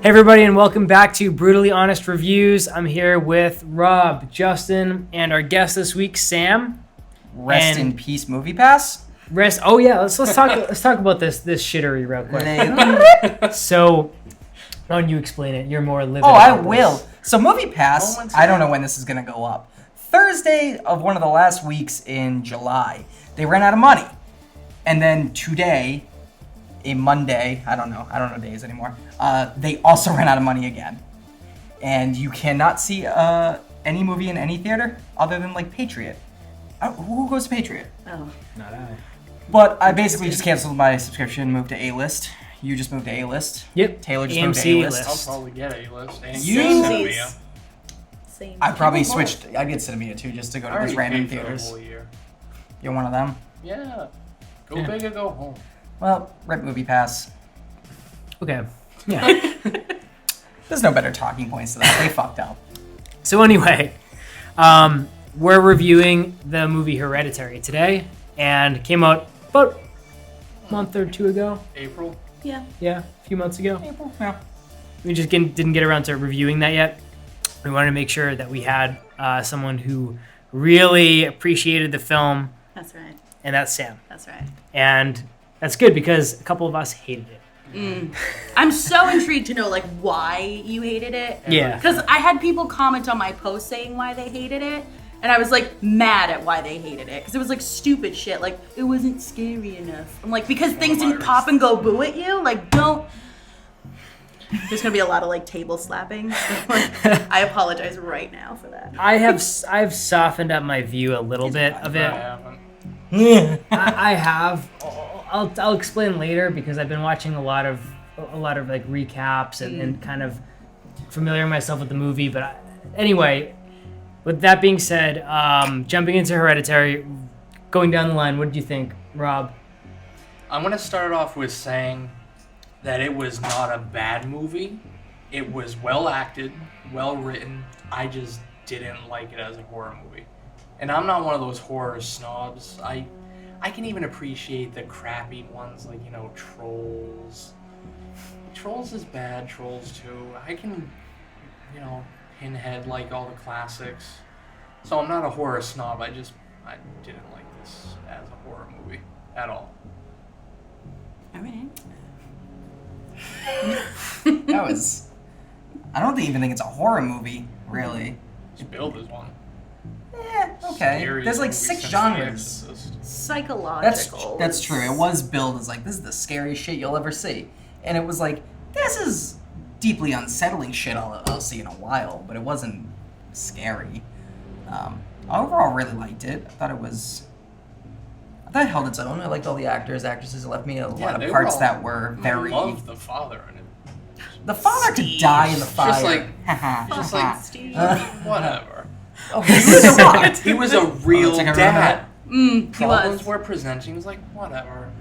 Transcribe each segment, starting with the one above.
Hey everybody, and welcome back to Brutally Honest Reviews. I'm here with Rob, Justin, and our guest this week, Sam. Rest in peace, Movie Pass. Oh yeah, let's talk about this shittery real quick. So, why don't you explain it? You're more living. Oh, I will. So Movie Pass. I don't know when this is gonna go up. Thursday of one of the last weeks in July, they ran out of money, and then today, a Monday, I don't know days anymore. They also ran out of money again, and you cannot see any movie in any theater other than like Patriot. Who goes to Patriot? Oh, Not I. But I basically just canceled my subscription, moved to A-List. You just moved to A-List. Yep. Taylor just AMC moved to A-List. list. I'll probably get A-List. And You- Cinemia. same. I probably People switched. I'd get Cinemia too, just to go to those random theaters. Year. You're one of them. Yeah. Go Yeah. big or go home. Well, rip Movie Pass. Okay. Yeah. There's no better talking points to that. They fucked up. So anyway, we're reviewing the movie Hereditary today, and it came out about a month or two ago. April. Yeah. Yeah, a few months ago. April. Yeah. We just didn't get around to reviewing that yet. We wanted to make sure that we had someone who really appreciated the film, That's right. and that's Sam. That's right. And that's good because a couple of us hated it. I'm so intrigued to know like why you hated it. Yeah. Because I had people comment on my post saying why they hated it, and I was like mad at why they hated it because it was like stupid shit. Like it wasn't scary enough. I'm like because things didn't pop and go boo at you. Like don't. There's gonna be a lot of like table slapping. I apologize right now for that. I've softened up my view a little bit of I it. haven't. I have. I'll explain later because I've been watching a lot of like recaps and kind of familiarizing myself with the movie. But anyway, with that being said, jumping into Hereditary, going down the line, what did you think, Rob? I'm going to start off with saying that it was not a bad movie. It was well acted, well written. I just didn't like it as a horror movie. And I'm not one of those horror snobs. I can even appreciate the crappy ones like, Trolls. Trolls is bad, Trolls 2. I can, Pinhead, like all the classics. So I'm not a horror snob. I didn't like this as a horror movie at all. All right. That was. I don't even think it's a horror movie, really. It's billed as one. Okay. Scariest There's like movie 6 since The genres. Exorcist. Psychological. That's true. It was billed as like this is the scariest shit you'll ever see, and it was like this is deeply unsettling shit I'll see in a while, but it wasn't scary. Overall, really liked it. I thought it held its own. I liked all the actors, actresses. It left me a lot of parts that were very. I love the father in it. The father could die in the fire. Just like Steve. whatever. Oh, he was a rock. He was a real take a dad. He Problems was. were presenting. He was like, whatever.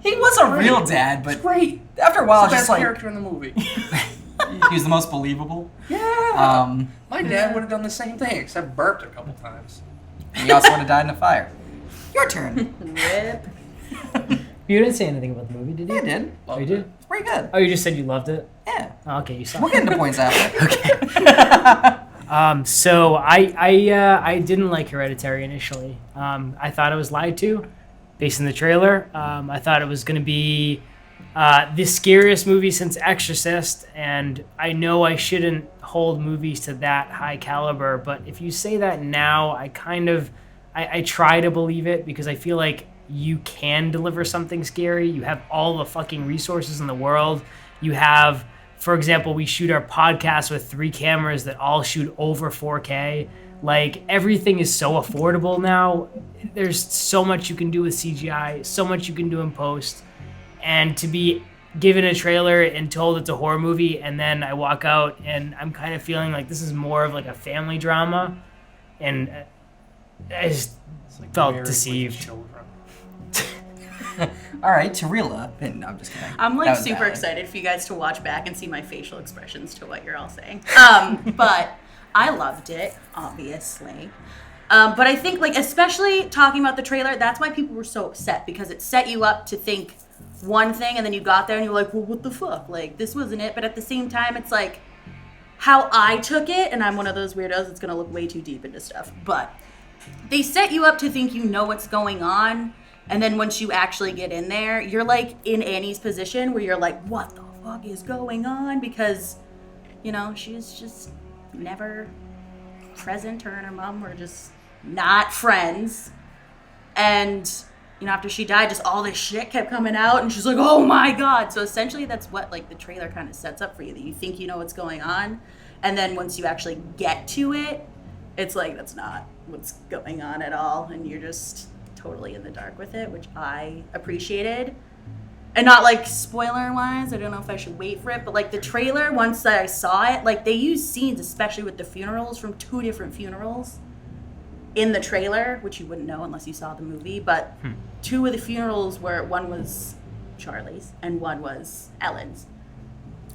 He was a real dad, but It's great. after a while, He's the just best like character in the movie. he was the most believable. Yeah. My dad would have done the same thing, except burped a couple times. He also would have died in a fire. Your turn. Rip. You didn't say anything about the movie, did you? Yeah, I did. Oh, you did? It's pretty good. Oh, you just said you loved it? Yeah. Oh, okay, you saw We'll it. get into points after. So I didn't like Hereditary initially. I thought I was lied to, based on the trailer. I thought it was going to be the scariest movie since Exorcist, and I know I shouldn't hold movies to that high caliber, but if you say that now, I try to believe it because I feel like you can deliver something scary. You have all the fucking resources in the world. You have, for example, we shoot our podcast with 3 cameras that all shoot over 4K. Like, everything is so affordable now. There's so much you can do with CGI, so much you can do in post. And to be given a trailer and told it's a horror movie, and then I walk out and I'm kind of feeling like this is more of like a family drama, and I just felt Married with deceived. children. All right, Tarila. No, I'm just kidding. I'm That like was super bad. excited for you guys to watch back and see my facial expressions to what you're all saying. But I loved it, obviously. But I think, like, especially talking about the trailer, that's why people were so upset, because it set you up to think, one thing and then you got there and you're like, well, what the fuck? Like, this wasn't it. But at the same time, it's like how I took it, and I'm one of those weirdos that's going to look way too deep into stuff. But they set you up to think you know what's going on. And then once you actually get in there, you're like in Annie's position where you're like, what the fuck is going on? Because, you know, she's just never present. Her and her mom were just not friends. And, you know, after she died, just all this shit kept coming out. And she's like, oh my God. So essentially that's what like the trailer kind of sets up for you, that you think you know what's going on. And then once you actually get to it, it's like, that's not what's going on at all. And you're just totally in the dark with it, which I appreciated. And not like spoiler wise, I don't know if I should wait for it, but like the trailer, once that I saw it, like they used scenes, especially with the funerals, from 2 different funerals in the trailer, which you wouldn't know unless you saw the movie. But 2 of the funerals were, one was Charlie's and one was Ellen's.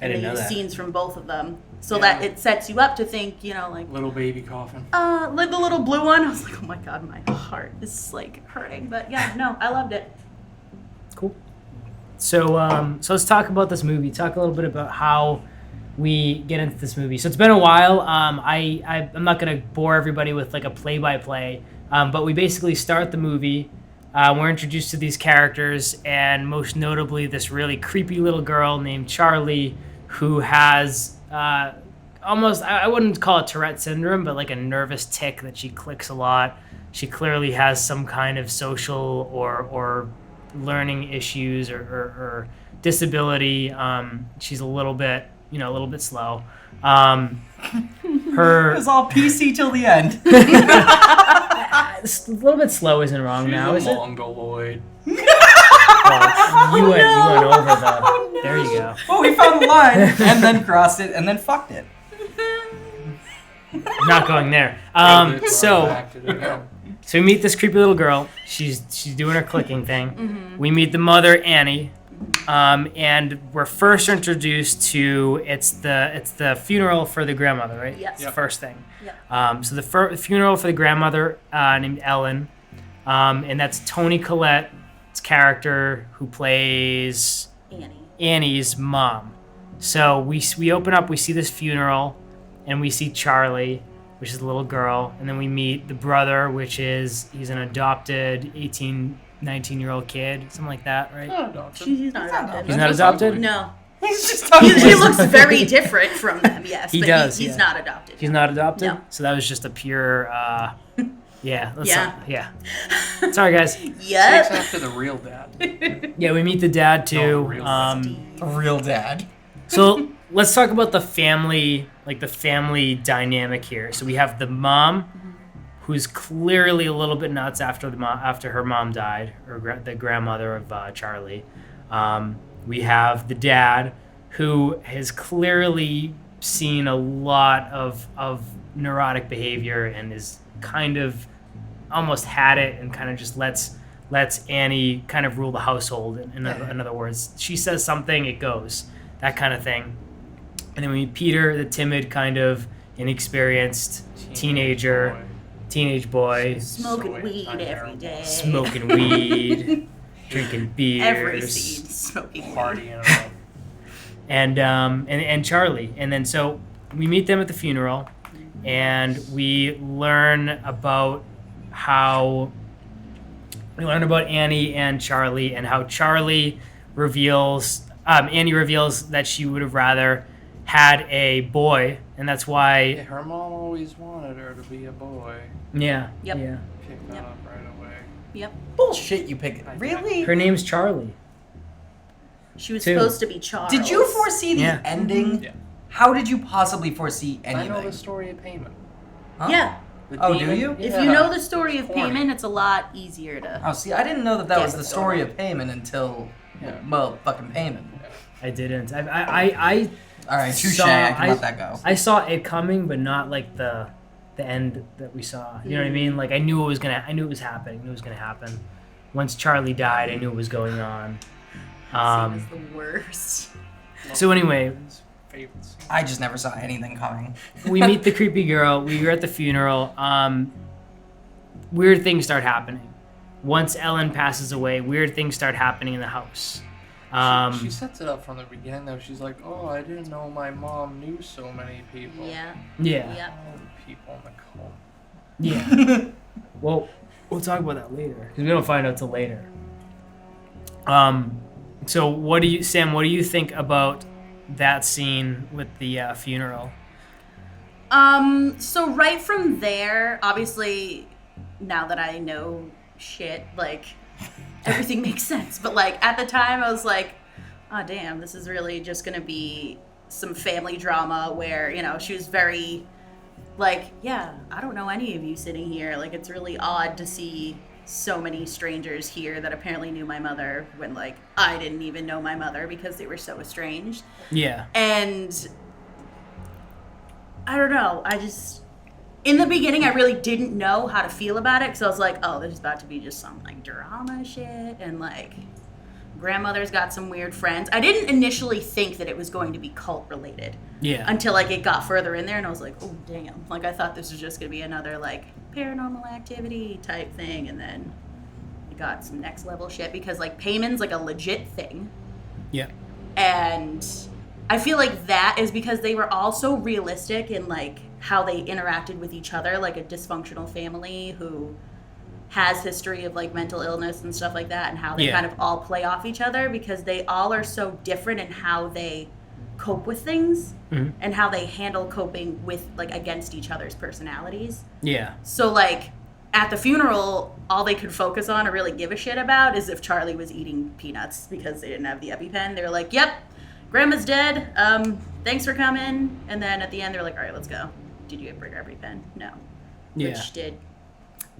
I didn't And they know used that. scenes from both of them, so Yeah. that it sets you up to think, you know, like Little baby coffin. like the little blue one. I was like, oh my God, my heart is like hurting. But yeah, no, I loved it. Cool. So let's talk about this movie. Talk a little bit about how we get into this movie. So it's been a while. I'm not gonna bore everybody with like a play-by-play, but we basically start the movie. We're introduced to these characters, and most notably this really creepy little girl named Charlie, who has almost, I wouldn't call it Tourette syndrome, but like a nervous tic that she clicks a lot. She clearly has some kind of social or learning issues or disability. She's a little bit slow. Her It was all PC till the end. a little bit slow isn't wrong now, is She's a it? mongoloid. Well, you went over the. There you go. Well, we found the line and then crossed it and then fucked it. Not going there. So we meet this creepy little girl. She's doing her clicking thing. Mm-hmm. We meet the mother, Annie, and we're first introduced to it's the funeral for the grandmother, right? Yes. It's the first thing. Yep. So the funeral for the grandmother named Ellen, and that's Tony Collette's character who plays Annie's mom. So we open up, we see this funeral, and we see Charlie, which is the little girl, and then we meet the brother, which is, he's an adopted 18, 19-year-old kid, something like that, right? He's not adopted. He's not adopted? No. He's just talking. He looks very different from them, yes. He but does, He's yeah. not adopted. He's not adopted? No. So that was just a pure, yeah. Yeah. Sorry, guys. Takes Yep. after the real dad. Yeah, we meet the dad, No, too. real A real dad. So let's talk about the family dynamic here. So we have the mom, who's clearly a little bit nuts after her mom died, or the grandmother of Charlie. We have the dad, who has clearly seen a lot of neurotic behavior and is kind of almost had it, and kind of just lets Annie kind of rule the household. In other words, she says something, it goes, that kind of thing. And then we meet Peter, the timid, kind of inexperienced teenage boy, Smoking weed every day. smoking weed, drinking beers, Every scene, smoking weed. Partying up. and Charlie. And then so we meet them at the funeral, and we learn about Annie and Charlie, and how Annie reveals that she would have rather had a boy, and that's why. Yeah, her mom always wanted her to be a boy. Yeah. Yep. Yeah. Pick that up right away. Yep. Bullshit, you pick. Really? Her name's Charlie. She was Two. supposed to be Charles. Did you foresee the Yeah. ending? Yeah. How did you possibly foresee I know anything? the story of payment. Huh? Yeah. The Oh, do demon- you? If Yeah. you know the story of Corny. payment, it's a lot easier to. Oh, see, I didn't know that Yeah, was the it's story over. of payment until, Yeah. well, fucking payment. I didn't. I All right, touche. Saw- I can let that go. I saw it coming, but not like the end that we saw. You know what I mean? Like I knew it was happening. I knew it was gonna happen. Once Charlie died, I knew it was going on. Scene is the worst. So anyway, Favorite scene. I just never saw anything coming. we meet the creepy girl. We were at the funeral. Weird things start happening. Once Ellen passes away, weird things start happening in the house. She sets it up from the beginning, though. She's like, "Oh, I didn't know my mom knew so many people." Yeah. Yeah. Yep. All the people in the cult. Yeah. Well, we'll talk about that later because we don't find out till later. So what do you, Sam? What do you think about that scene with the funeral? So right from there, obviously, now that I know shit, like, everything makes sense. But, like, at the time, I was like, oh, damn, this is really just gonna be some family drama where, you know, she was very, like, yeah, I don't know any of you sitting here. Like, it's really odd to see so many strangers here that apparently knew my mother when, like, I didn't even know my mother because they were so estranged. Yeah. And I don't know. I just, in the beginning, I really didn't know how to feel about it because I was like, oh, there's about to be just some, like, drama shit. And, like, grandmother's got some weird friends. I didn't initially think that it was going to be cult related. Yeah. Until, like, it got further in there and I was like, oh, damn. Like, I thought this was just going to be another, like, paranormal activity type thing. And then it got some next level shit because, like, Payman's, like, a legit thing. Yeah. And I feel like that is because they were all so realistic in, like, how they interacted with each other, like a dysfunctional family who has history of, like, mental illness and stuff like that, and how they kind of all play off each other because they all are so different in how they cope with things and how they handle coping with, like, against each other's personalities. Yeah. So, like, at the funeral, all they could focus on or really give a shit about is if Charlie was eating peanuts because they didn't have the EpiPen. They were like, yep, Grandma's dead. Thanks for coming. And then at the end, they're like, all right, let's go. Did you bring your EpiPen? No. Yeah. Which did.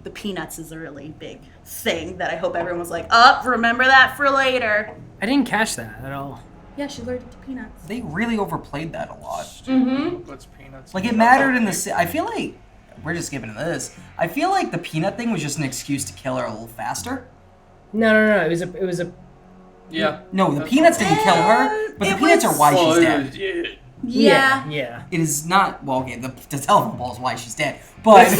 The peanuts is a really big thing that I hope everyone was like, oh, remember that for later. I didn't catch that at all. Yeah, she allergic to peanuts. They really overplayed that a lot. Puts peanuts. Like, it mattered in the... I feel like... We're just skipping to this. I feel like the peanut thing was just an excuse to kill her a little faster. No. It was a. Yeah. No, the peanuts didn't kill her, but the peanuts are why she's dead. Yeah. It is not... Well, okay, the telephone pole is why she's dead. But...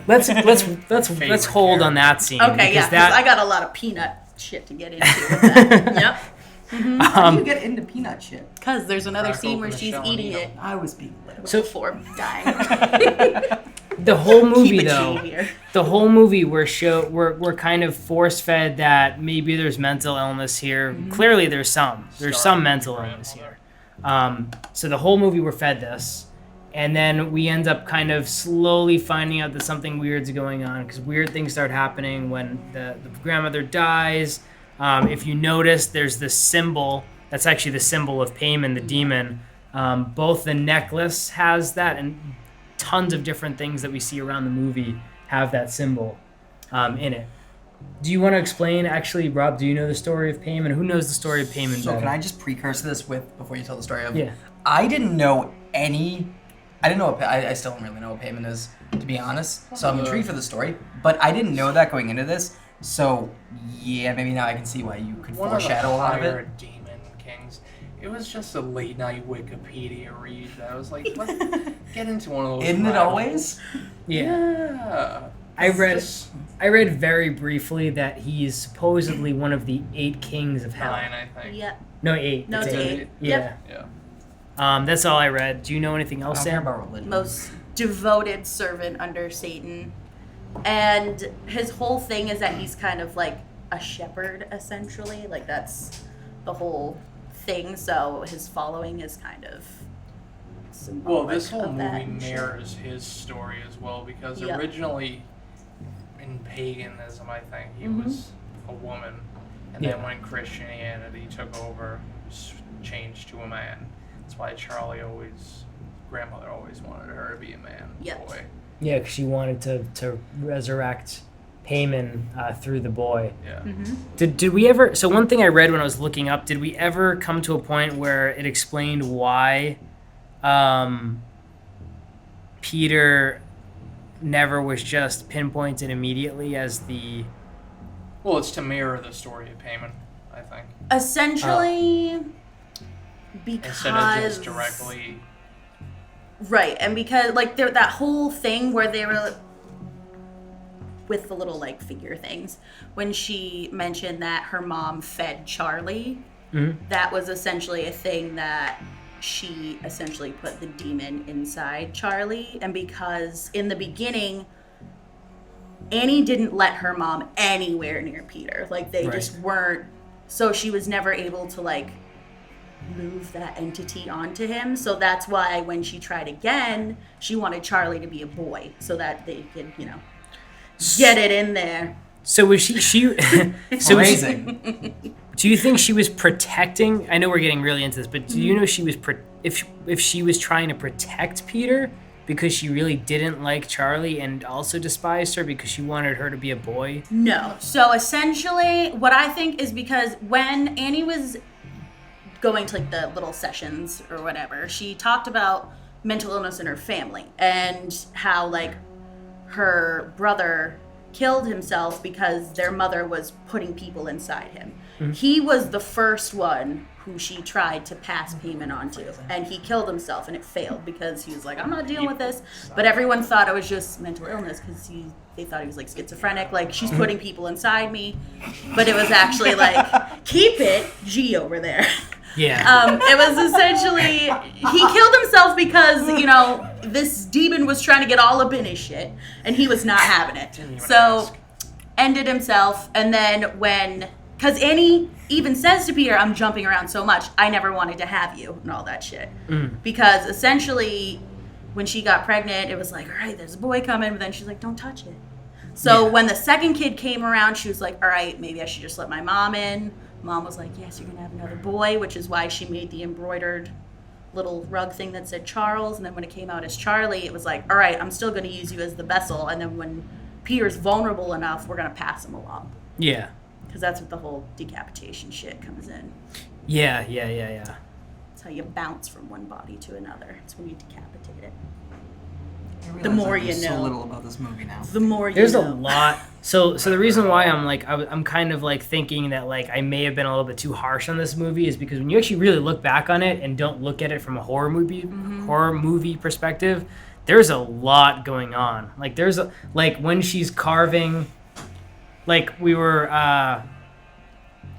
let's hold on that scene. Okay, yeah, that, because I got a lot of peanut shit to get into with that. Yep. How do you get into peanut shit? Because there's another Crack scene open where the she's shell and eating eat it. 'em. I was being little. So- Before dying. the whole movie Keep it though. G here. The whole movie we're kind of force fed that maybe there's mental illness here. Clearly there's some mental illness here. So the whole movie we're fed this, and then we end up kind of slowly finding out that something weird's going on because weird things start happening when the grandmother dies. If you notice, there's this symbol that's actually the symbol of Payman, the demon. Both the necklace has that, and tons of different things that we see around the movie have that symbol in it. Do you want to explain, actually, Rob, do you know the story of Payman? Who knows the story of Payman So better? can I just precursor this before you tell the story of... Yeah. I didn't know I still don't really know what payment is, to be honest. So I'm intrigued for the story. But I didn't know that going into this. So, yeah, maybe now I can see why you could foreshadow a lot of higher it. Demon Kings. It was just a late night Wikipedia read. I was like, let's get into one of those. Isn't it rabbit always? holes. Yeah. Yeah. I read very briefly that he's supposedly one of the 8 kings of hell. 9, I think. Yep. No, 8. No, It's it's 8. 8. Yeah. Yeah. That's all I read. Do you know anything I else, don't care Sam? about religion. Most devoted servant under Satan. And his whole thing is that he's kind of like a shepherd, essentially. Like, that's the whole thing. So his following is kind of symbolic Well, this whole of that movie and shit. mirrors his story as well because Yep. originally in paganism, I think, he Mhm. was a woman. And then when Christianity took over, changed to a man. That's why grandmother always wanted her to be a man. Yep. Boy. Yeah, because she wanted to resurrect Payman through the boy. Yeah. Mm-hmm. Did we ever... So one thing I read when I was looking up, did we ever come to a point where it explained why Peter never was just pinpointed immediately as the... Well, it's to mirror the story of Payman, I think. Essentially, because... Instead of just directly... Right, and because, like, that whole thing where they were... with the little, like, figure things, when she mentioned that her mom fed Charlie, that was essentially a thing that she essentially put the demon inside Charlie. And because in the beginning, Annie didn't let her mom anywhere near Peter. Like, they just weren't. So she was never able to, like, move that entity onto him. So that's why when she tried again, she wanted Charlie to be a boy so that they could, you know, get it in there. So was she so Amazing. do you think she was protecting? I know we're getting really into this, but do you know she was if she was trying to protect Peter because she really didn't like Charlie and also despised her because she wanted her to be a boy? No. So essentially, what I think is because when Annie was going to, like, the little sessions or whatever, she talked about mental illness in her family and how, like, her brother killed himself because their mother was putting people inside him. He was the first one who she tried to pass payment onto, and he killed himself, and it failed because he was like, I'm not dealing with this. But everyone thought it was just mental illness because they thought he was, like, schizophrenic, like, she's putting people inside me. But it was actually like, keep it, G over there. Yeah. It was essentially, he killed himself because, you know, this demon was trying to get all up in his shit, and he was not having it. So, ended himself, and then because Annie even says to Peter, I'm jumping around so much, I never wanted to have you, and all that shit. Because essentially, when she got pregnant, it was like, all right, there's a boy coming, but then she's like, don't touch it. So when the second kid came around, she was like, all right, maybe I should just let my mom in. Mom was like, yes, you're going to have another boy, which is why she made the embroidered little rug thing that said Charles. And then when it came out as Charlie, it was like, all right, I'm still going to use you as the vessel. And then when Peter's vulnerable enough, we're going to pass him along. Yeah. Because that's what the whole decapitation shit comes in. Yeah. That's how you bounce from one body to another. It's when you decapitate it. I realize The more I you know know. so little about this movie now. The more you There's know. a lot. So the reason why I'm like I'm kind of like thinking that like I may have been a little bit too harsh on this movie is because when you actually really look back on it and don't look at it from a horror movie perspective, there's a lot going on. Like there's like when she's carving, like we were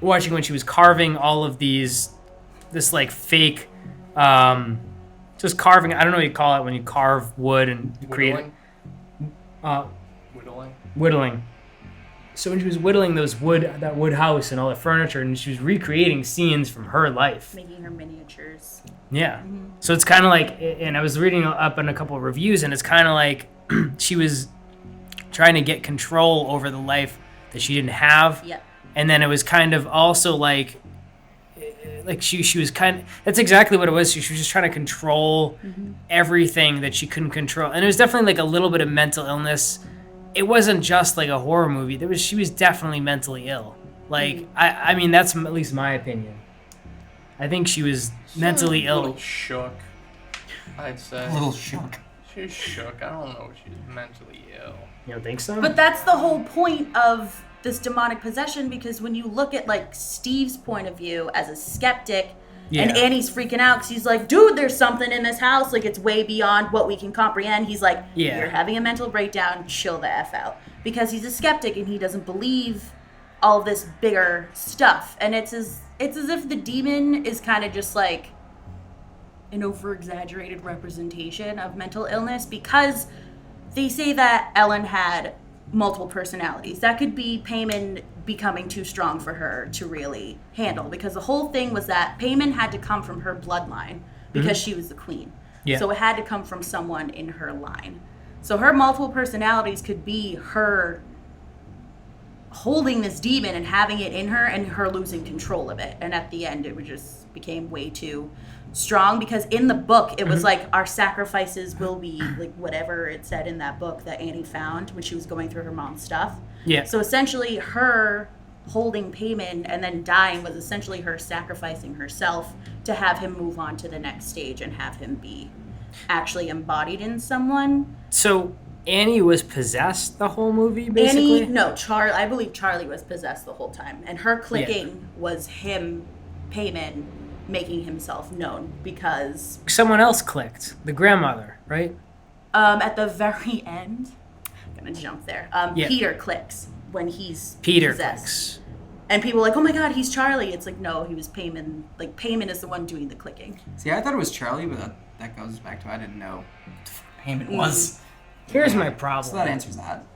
watching when she was carving all of this like fake just carving. I don't know what you call it when you carve wood and create whittling. So when she was whittling that wood house and all the furniture, and she was recreating scenes from her life. Making her miniatures. Yeah. So it's kind of like, and I was reading up on a couple of reviews, and it's kind of like she was trying to get control over the life that she didn't have. Yep. And then it was kind of also like she was kind of, that's exactly what it was. She was just trying to control everything that she couldn't control. And it was definitely like a little bit of mental illness. It wasn't just like a horror movie. She was definitely mentally ill. Like, I mean, that's at least my opinion. I think she was mentally A ill. little shook, I'd say. A little shook. She was shook. I don't know if she was mentally ill. You don't think so? But that's the whole point of this demonic possession, because when you look at like Steve's point of view as a skeptic, and Annie's freaking out because he's like, dude, there's something in this house, like it's way beyond what we can comprehend. He's like, you're having a mental breakdown, chill the F out. Because he's a skeptic and he doesn't believe all of this bigger stuff. And it's as if the demon is kind of just like an over-exaggerated representation of mental illness, because they say that Ellen had multiple personalities. That could be Payman becoming too strong for her to really handle, because the whole thing was that Payman had to come from her bloodline because she was the queen. Yeah. So it had to come from someone in her line. So her multiple personalities could be her holding this demon and having it in her and her losing control of it. And at the end, it just became way too strong, because in the book it was like our sacrifices will be like whatever it said in that book that Annie found when she was going through her mom's stuff. Yeah. So essentially her holding Payman and then dying was essentially her sacrificing herself to have him move on to the next stage and have him be actually embodied in someone. So Annie was possessed the whole movie, basically? I believe Charlie was possessed the whole time, and her clicking was him, Payman, making himself known, because someone else clicked, the grandmother, right? At the very end, I'm gonna jump there. Peter clicks when he's possessed. And people were like, oh my god, he's Charlie. It's like, no, he was Payman. Like, Payman is the one doing the clicking. See, I thought it was Charlie, but that goes back to I didn't know Payman was. Here's my So problem. that answers that.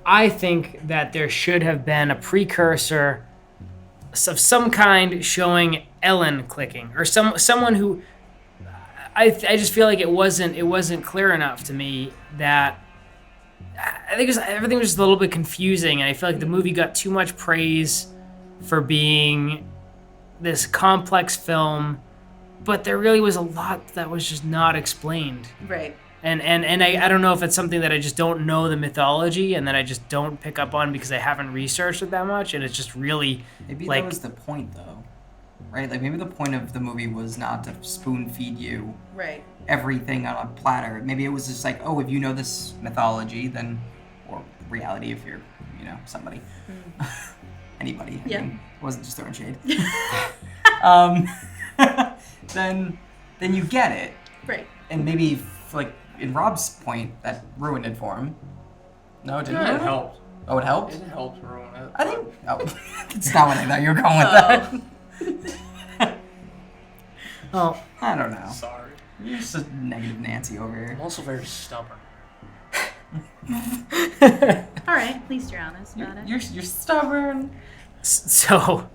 I think that there should have been a precursor of some kind showing Ellen clicking, or someone who. I just feel like it wasn't clear enough to me that. I think everything was just a little bit confusing, and I feel like the movie got too much praise for being this complex film, but there really was a lot that was just not explained. Right. And I don't know if it's something that I just don't know the mythology and that I just don't pick up on because I haven't researched it that much, and it's just really Maybe like that was the point, though. Right? Like, maybe the point of the movie was not to spoon feed you Right. everything on a platter. Maybe it was just like, oh, if you know this mythology, then, or reality if you're, somebody. Anybody. I Yeah. mean, it wasn't just throwing shade. then you get it. Right. And maybe, like, in Rob's point, that ruined it for him. No, it didn't. Yeah, ruin it helped. Oh, it helped? It helped ruin it. I think. Oh, it's not what I thought you were going with that. oh I don't know. Sorry. You're just a negative Nancy over here. I'm also very stubborn. All right. At least you're honest about it. You're stubborn. so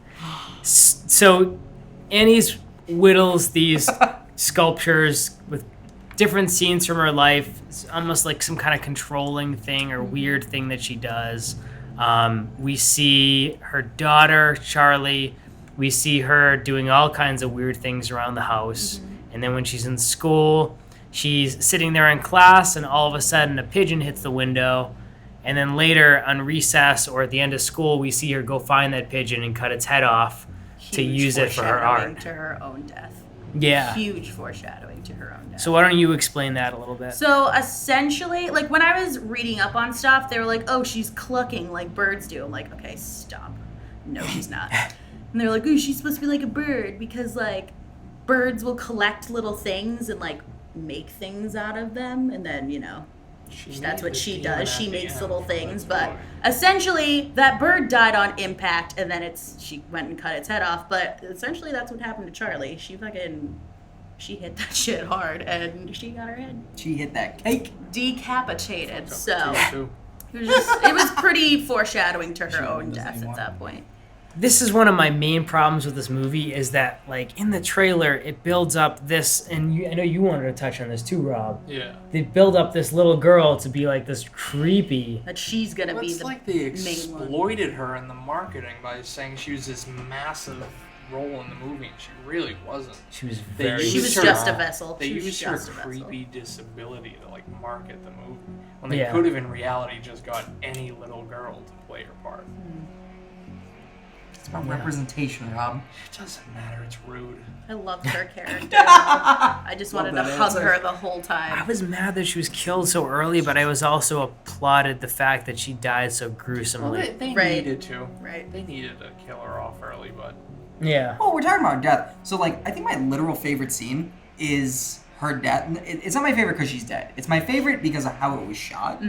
Annie's whittles these sculptures with different scenes from her life. It's almost like some kind of controlling thing or weird thing that she does. We see her daughter, Charlie. We see her doing all kinds of weird things around the house. And then when she's in school, she's sitting there in class, and all of a sudden a pigeon hits the window. And then later on recess or at the end of school, we see her go find that pigeon and cut its head off to Huge use it for her foreshadowing art. to her own death. Yeah. Huge foreshadowing to her own death. So why don't you explain that a little bit? So essentially, like when I was reading up on stuff, they were like, oh, she's clucking like birds do. I'm like, okay, stop. No, she's not. And they're like, oh, she's supposed to be like a bird because like birds will collect little things and like make things out of them. And then, that's what she does. She makes little things. But essentially, that bird died on impact and then she went and cut its head off. But essentially, that's what happened to Charlie. She hit that shit hard and she got her head She hit that cake. decapitated. So Too. it was pretty foreshadowing to her She own doesn't death anymore. at that point. This is one of my main problems with this movie is that, like, in the trailer, it builds up this, and I know you wanted to touch on this too, Rob. Yeah. They build up this little girl to be, like, this creepy... That she's gonna Well, be it's the like they main one. exploited her in the marketing by saying she was this massive role in the movie, and she really wasn't. She was They very... She was her- just a vessel. They She was used her just a vessel. creepy disability to like market the movie when they Yeah. could have in reality just got any little girl to play her part. It's about representation, Rob. It doesn't matter. It's rude. I loved her character. I just wanted to Love that hug answer. her the whole I time. was mad that she was killed so early, but I was also applauded the fact that she died so Well, gruesomely. they Right. needed to. Right. They needed to kill her off early, but Yeah. Oh, we're talking about death. So, like, I think my literal favorite scene is her death. It's not my favorite because she's dead. It's my favorite because of how it was shot.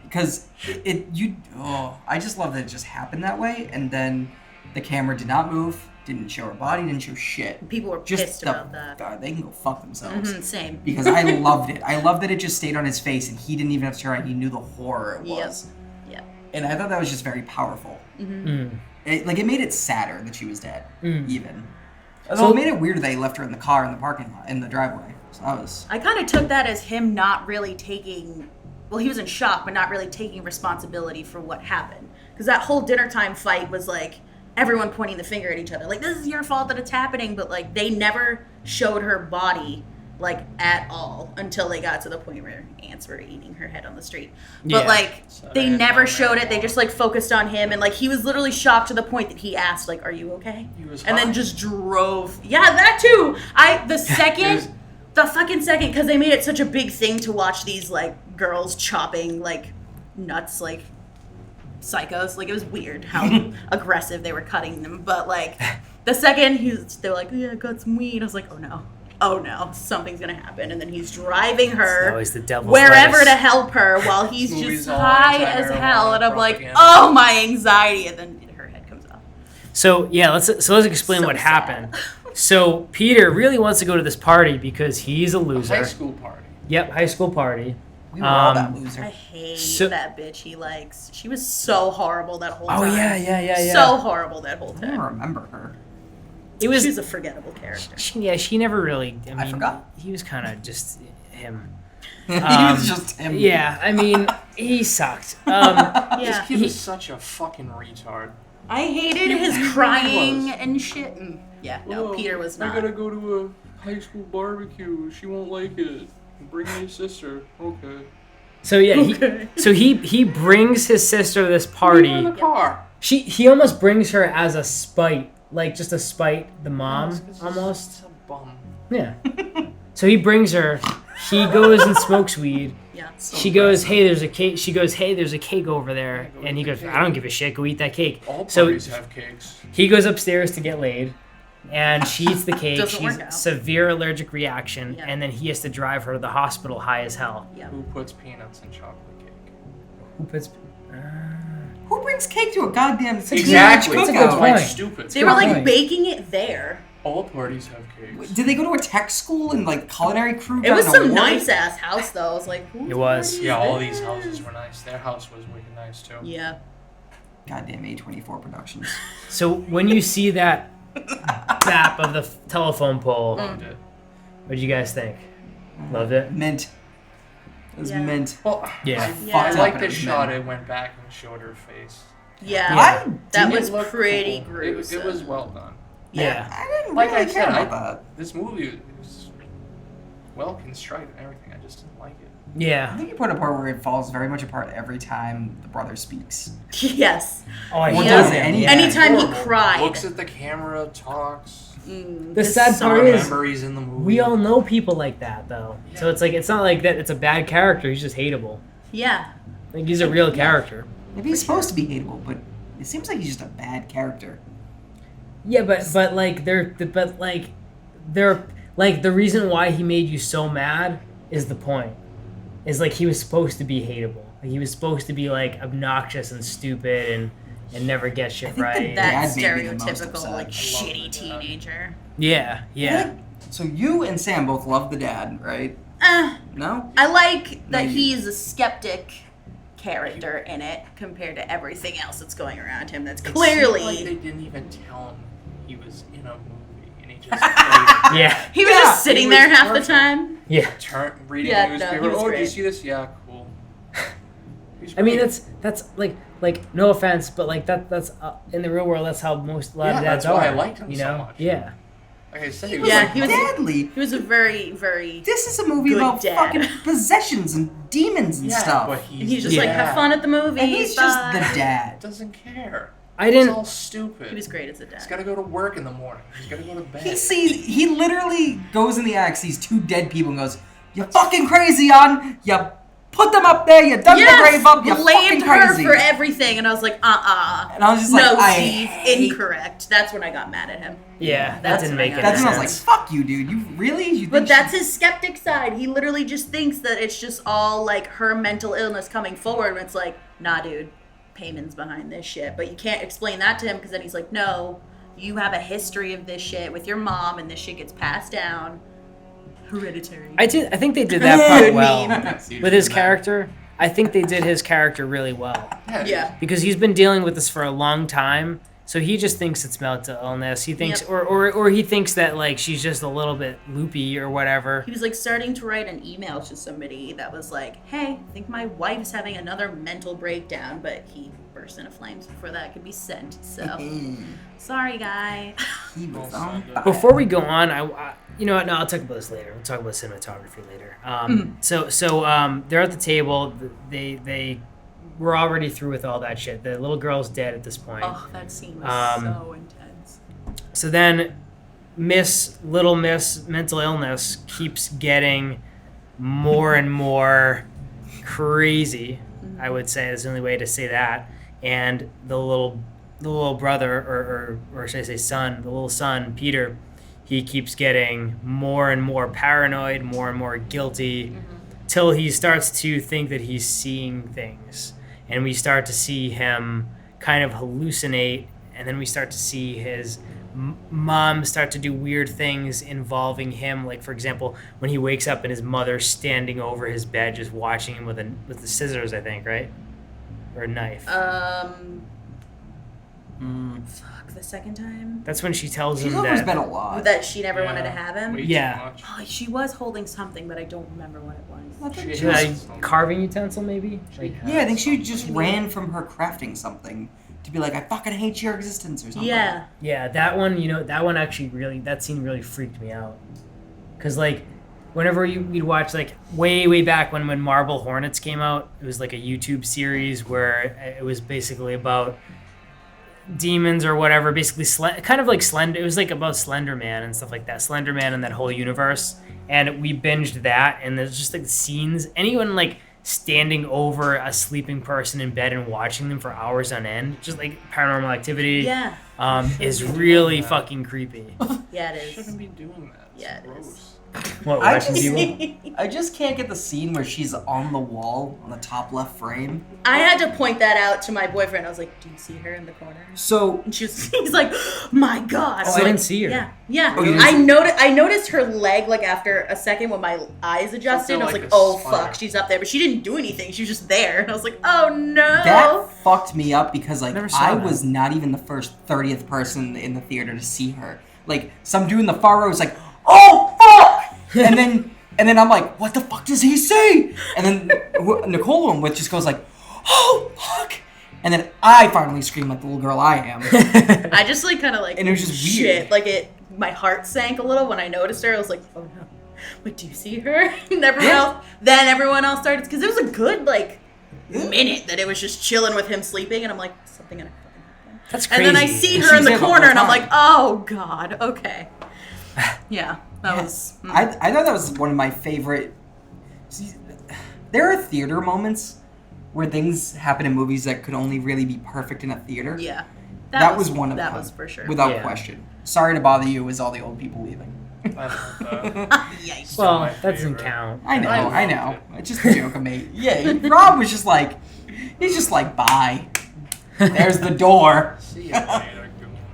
Because I just love that it just happened that way, and then the camera did not move, didn't show her body, didn't show shit. People were Just pissed about that. God, they can go fuck themselves. Same. Because I loved it. I loved that it just stayed on his face, and he didn't even have to turn around. He knew the horror it Yep. was. Yep. And I thought that was just very powerful. Mm. It made it sadder that she was dead, even. So- Although it made it weird they left her in the car in the parking lot, in the driveway. So that was... I kind of took that as him not really taking. Well, he was in shock, but not really taking responsibility for what happened. Because that whole dinner time fight was like everyone pointing the finger at each other, like this is your fault that it's happening. But like they never showed her body like at all until they got to the point where ants were eating her head on the street. But Yeah. like So they they never found showed that it. They out. just like focused on him, and like he was literally shocked to the point that he asked, like, "Are you okay?" He was and then high. just drove. Yeah, that too. The fucking second, because they made it such a big thing to watch these like girls chopping like nuts like psychos. Like it was weird how aggressive they were cutting them. But like the second they were like, "Yeah, I got some weed," I was like, oh no, something's gonna happen. And then he's driving her always the devil's wherever lettuce. to help her while he's This movie's just all high as anti-marijuana hell. And I'm like, propaganda. oh, my anxiety. And then her head comes off. So let's explain So what sad. happened. So Peter really wants to go to this party because he's a loser. High school party. Yep, high school party. We were all that I loser. hate So- that bitch he likes. She was so horrible that whole Oh time. yeah. So horrible that whole I don't time. remember her. It was She was a forgettable character. she never really. I mean, forgot. He was kind of just him. He was just him. Yeah, I mean, he sucked. Yeah. This kid was such a fucking retard. I hated his really crying was. and shit. Yeah, no, Oh, Peter was not. I gotta go to a high school barbecue. She won't like it. Bring your sister. Okay. So yeah, Okay. he brings his sister to this Leave her party. in the car. He almost brings her as a spite, like just to spite the mom, It's almost. a bum. Yeah. So he brings her. He goes and smokes weed. Yeah. She goes, "Hey, there's a cake." She goes, "Hey, there's a cake over there." Yeah, go And he eat the goes, cake. "I don't give a shit. Go eat that cake." All So parties have cakes. he goes upstairs to get laid, and she eats the cake. Doesn't She's work out. severe allergic reaction, Yeah. and then he has to drive her to the hospital high as hell. Yeah. Who puts peanuts in chocolate cake? Who puts? Who brings cake to a goddamn Exactly. That's a good cookout? point. Like stupid. They were like point. baking it there. All parties have cakes. Did they go to a tech school and like culinary crew? It got was an some award? nice ass house though. I was like, whose It was. party is Yeah, all this? these houses were nice. Their house was wicked nice too. Yeah. Goddamn A24 Productions. So when you see that bap of the telephone pole, Loved it. what did you guys think? Loved it? Mint. It was Yeah. mint. Well, Yeah. Yeah. I Fucked up like and the it was shot. mint. It went back and showed her face. Yeah. Yeah. That didn't was It looked pretty cool. gruesome. It was well done. Yeah. I didn't Like really I care said, about This movie was well constructed and everything. I just didn't like it. that. I Yeah. think you put a part where it falls very much apart every time the brother speaks. Yes. Oh, I Or hate does him. it any- Yeah. Anytime he Horrible. cried. Looks at the camera, talks. The sad song. part is, Remember he's in the movie. we all know people like that, though. So it's like it's not like that. It's a bad character. He's just hateable. Yeah. Like he's a real character. Maybe he's supposed to be hateable, but it seems like he's just a bad character. Yeah, but like they're like the reason why he made you so mad is the point. Is like he was supposed to be hateable. Like he was supposed to be like obnoxious and stupid and never get shit think right. that- That Dad made me the most stereotypical, upset. like, I shitty love the dad. teenager. Yeah. So you and Sam both love the dad, right? No? I like that Maybe. he's a skeptic character in it compared to everything else that's going around him that's It seemed clearly... like they didn't even tell him he was in a movie, and he just played Yeah. He was Yeah, just sitting he there was half perfect. the time. Yeah. reading Yeah, the no, newspaper. he was Oh, did you great. see this? Yeah, cool. He's I mean great. that's like no offense, but like that's in the real world that's how a lot Yeah, of dads that's why are. I liked him you so know? much. Yeah. Like I said, He he was was Yeah, like he was- deadly. He was a very, very... This is a movie Good about dad. fucking possessions and demons and yeah, stuff. but And he's just Yeah. like, have fun at the movie. And he's just the bye." dad. doesn't care. I He's didn't all stupid. He was great as a He's dad. got to go to work in the morning. He's got to go to bed. He literally goes in the attic, sees two dead people, and goes, "You fucking crazy, on you put them up there, you dug the grave up, you fucking blamed her crazy." for everything, and I was like, And I was just no, like, I Steve, hate- incorrect. That's when I got mad at him. Yeah, that That's didn't when make I any got That's when I was sense. like, "Fuck you, dude. You really? You But think that's she- his skeptic side. He literally just thinks that it's just all like her mental illness coming forward. When it's like, nah, dude, Payman's behind this shit. But you can't explain that to him because then he's like, no, you have a history of this shit with your mom, and this shit gets passed down. Hereditary. I think they did that part Good well meme. with his character. I think they did his character really well Yeah. because he's been dealing with this for a long time. So he just thinks it's mental illness. He thinks, Yep. or he thinks that like she's just a little bit loopy or whatever. He was like starting to write an email to somebody that was like, hey, I think my wife's having another mental breakdown, but he burst into flames before that could be sent. So, sorry, guy. he was Well on said. fire. Before we go on, I you know what? No, I'll talk about this later. We'll talk about cinematography later. So they're at the table. They were already through with all that shit. The little girl's dead at this point. Oh, that scene was so intense. So then Little Miss mental illness keeps getting more and more crazy. I would say is the only way to say that. And the little brother, or should I say son, the little son, Peter, he keeps getting more and more paranoid, more and more guilty, till he starts to think that he's seeing things. And we start to see him kind of hallucinate and then we start to see his mom start to do weird things involving him. Like, for example, when he wakes up and his mother's standing over his bed just watching him with the scissors, I think, right? Or a knife. Fuck, the second time? That's when she tells She's him always that... been a lot. That she never wanted to have him? Way too Yeah. much. Oh, she was holding something, but I don't remember what it was. She Should I- has- carving utensil, maybe? Like, Yeah, I think she just ran from her crafting something to be like, I fucking hate your existence or something. Yeah. yeah, that one, that one actually really, that scene really freaked me out. Because, like, whenever you'd watch, like, way back when Marble Hornets came out, it was like a YouTube series where it was basically about demons or whatever, basically kind of like Slender. It was like about Slender Man and stuff like that. Slender Man and that whole universe. And we binged that, and there's just like the scenes. Anyone like standing over a sleeping person in bed and watching them for hours on end, just like Paranormal Activity, Yeah. is really fucking creepy. Yeah, it is. Shouldn't be doing that. It's Yeah, it gross. is. What, I watching just, people? I just can't get the scene where she's on the wall on the top left frame. I had to point that out to my boyfriend. I was like, do you see her in the corner? So And he's like, my God. Oh, I'm I didn't like, see her. Yeah. Oh, you didn't I noticed her leg like after a second when my eyes adjusted. And I was like like, a oh spider. fuck, she's up there. But she didn't do anything. She was just there. And I was like, oh no. that fucked me up because like Never saw I that. was not even the first 30th person in the theater to see her. Like some dude in the far row was like, "Oh fuck!" and then I'm like, "What the fuck does he say?" And then Nicole I'm with just goes like, "Oh fuck!" And then I finally scream like the little girl I am. I just like kind of like, And it was just shit. weird. Like my heart sank a little when I noticed her. I was like, oh no. But do you see her? And everyone else started, because it was a good like minute that it was just chilling with him sleeping, and I'm like, is something gonna fucking happen? That's And crazy. then I see She's her in there the the corner, whole and I'm time. like, oh god, okay. Yeah, that was. I thought that was one of my favorite. See, there are theater moments where things happen in movies that could only really be perfect in a theater. Yeah. That was one of that them. was for sure. Without Yeah. question. Sorry to bother you, is all the old people leaving. I don't know that. Yikes. Well, my that doesn't favorite. count. I know, I I loved know. it. It's just a joke I made. Yeah, Rob was just like, he's just like, bye. There's the door. See ya later.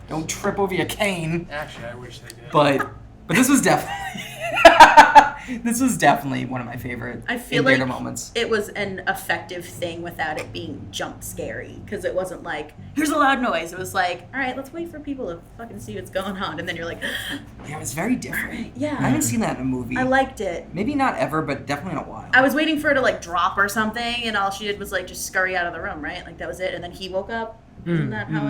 Don't trip over your cane. Actually, I wish they did. But this was definitely this was definitely one of my favorite I feel theater like moments. it was an effective thing without it being jump scary, because it wasn't like, here's a loud noise. It was like, all right, let's wait for people to fucking see what's going on, and then you're like, Yeah, it was very different. yeah. I haven't seen that in a movie. I liked it. Maybe not ever, but definitely in a while. I was waiting for her to like drop or something, and all she did was like just scurry out of the room, right? Like that was it. And then he woke up. Isn't that how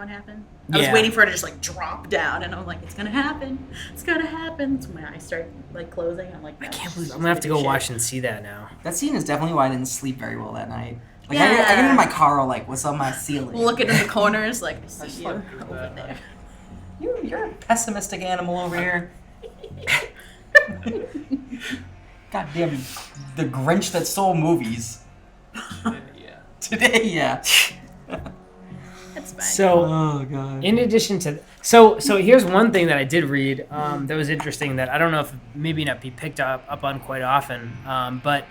it happened? I was Yeah. waiting for her to just like drop down, and I'm like, it's gonna happen. It's gonna happen. So my eyes start like closing. I'm like, no, I can't she's believe I'm just gonna have to do go shit. watch and see that now. That scene is definitely why I didn't sleep very well that night. Like Yeah. I get in my car all like, what's on my ceiling? Looking in the corners, like I see you slept good over that there. night. You're a pessimistic animal over here. Goddamn, the Grinch that stole movies. Yeah. Today, yeah. That's fine. So, Oh god. in addition to, so here's one thing that I did read that was interesting that I don't know if maybe not be picked up on quite often, but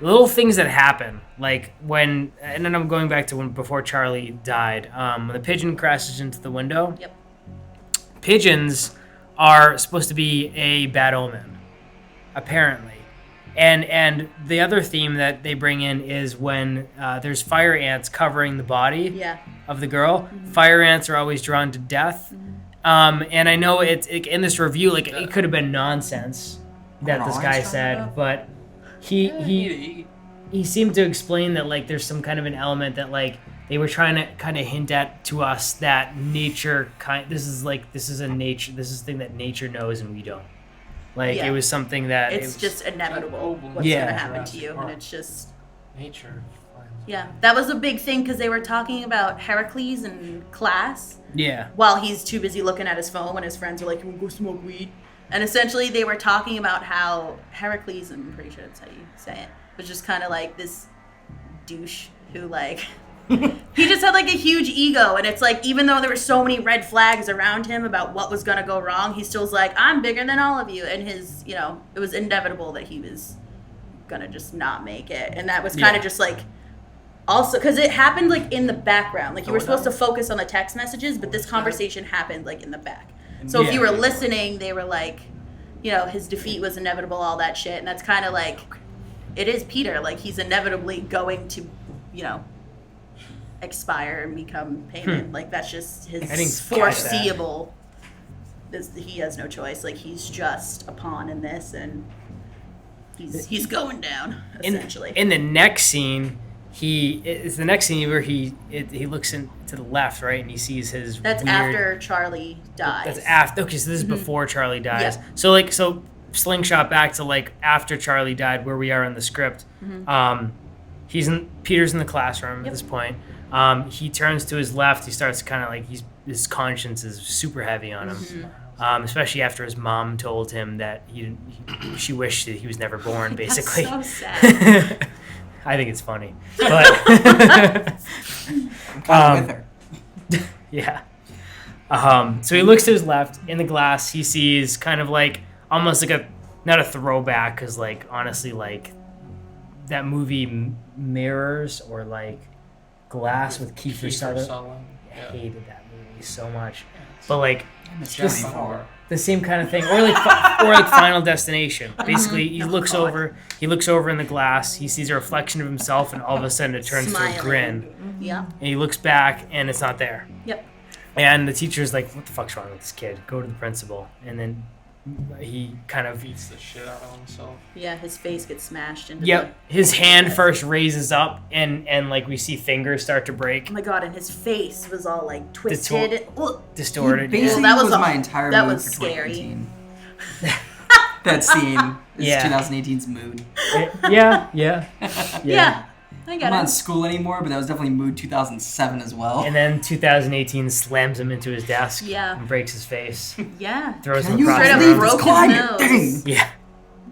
little things that happen, like when, and then I'm going back to when before Charlie died, when the pigeon crashes into the window. Yep. Pigeons are supposed to be a bad omen, apparently. And the other theme that they bring in is when there's fire ants covering the body Yeah. of the girl. Fire ants are always drawn to death. And I know it's in this review, like it could have been nonsense that this guy said, but he seemed to explain that like there's some kind of an element that like they were trying to kind of hint at to us that nature this is a thing that nature knows and we don't. Like Yeah. it was something that It's just inevitable what's Yeah. gonna happen to you, and it's just Nature. yeah. That was a big thing because they were talking about Heracles in class yeah. while he's too busy looking at his phone when his friends are like, "Can we go smoke weed?" And essentially they were talking about how Heracles, I'm pretty sure that's how you say it, was just kind of like this douche who like he just had like a huge ego, and it's like even though there were so many red flags around him about what was gonna go wrong, he still was like, I'm bigger than all of you, and his, you know, it was inevitable that he was gonna just not make it, and that was kind of Yeah. just like Also, because it happened like in the background, like you were supposed to focus on the text messages, but this conversation happened like in the back. So if you were listening, they were like, you know, his defeat was inevitable, all that shit, and that's kind of like, it is Peter, like he's inevitably going to, you know, expire and become Payment. Like that's just his foreseeable. He has no choice. Like he's just a pawn in this, and he's going down essentially. In the next scene, it's the next scene where he looks to the left, right, and he sees his. That's weird, after Charlie dies. That's after. Okay, so this is before Charlie dies. Yeah. So slingshot back to like after Charlie died, where we are in the script. Peter's in the classroom at this point. He turns to his left. He starts kind of like his conscience is super heavy on him, especially after his mom told him that she wished that he was never born. Basically, that's so sad. I think it's funny, but I'm kind of with her. Yeah. So he looks to his left in the glass. He sees kind of like almost like not a throwback, because like honestly, like that movie Mirrors or like Glass with Kiefer Sutherland. I hated that movie so much, but like just the same kind of thing, or like Final Destination. Basically, he looks over in the glass. He sees a reflection of himself, and all of a sudden it turns to a grin. Yeah. And he looks back, and it's not there. Yep. And the teacher's like, "What the fuck's wrong with this kid? Go to the principal." And then he kind of beats the shit out of himself. Yeah, his face gets smashed into. Yep. His hand first raises up, and like we see fingers start to break. Oh my god! And his face was all like twisted, distorted. Basically, that was my entire that mood was for scary. 2018. That scene is 2018's mood. Yeah. I I'm got not in it. school anymore, but that was definitely mood 2007 as well. And then 2018 slams him into his desk. Yeah. And breaks his face. Yeah. Throws Can him you across straight the up room. broke his nose. Yeah.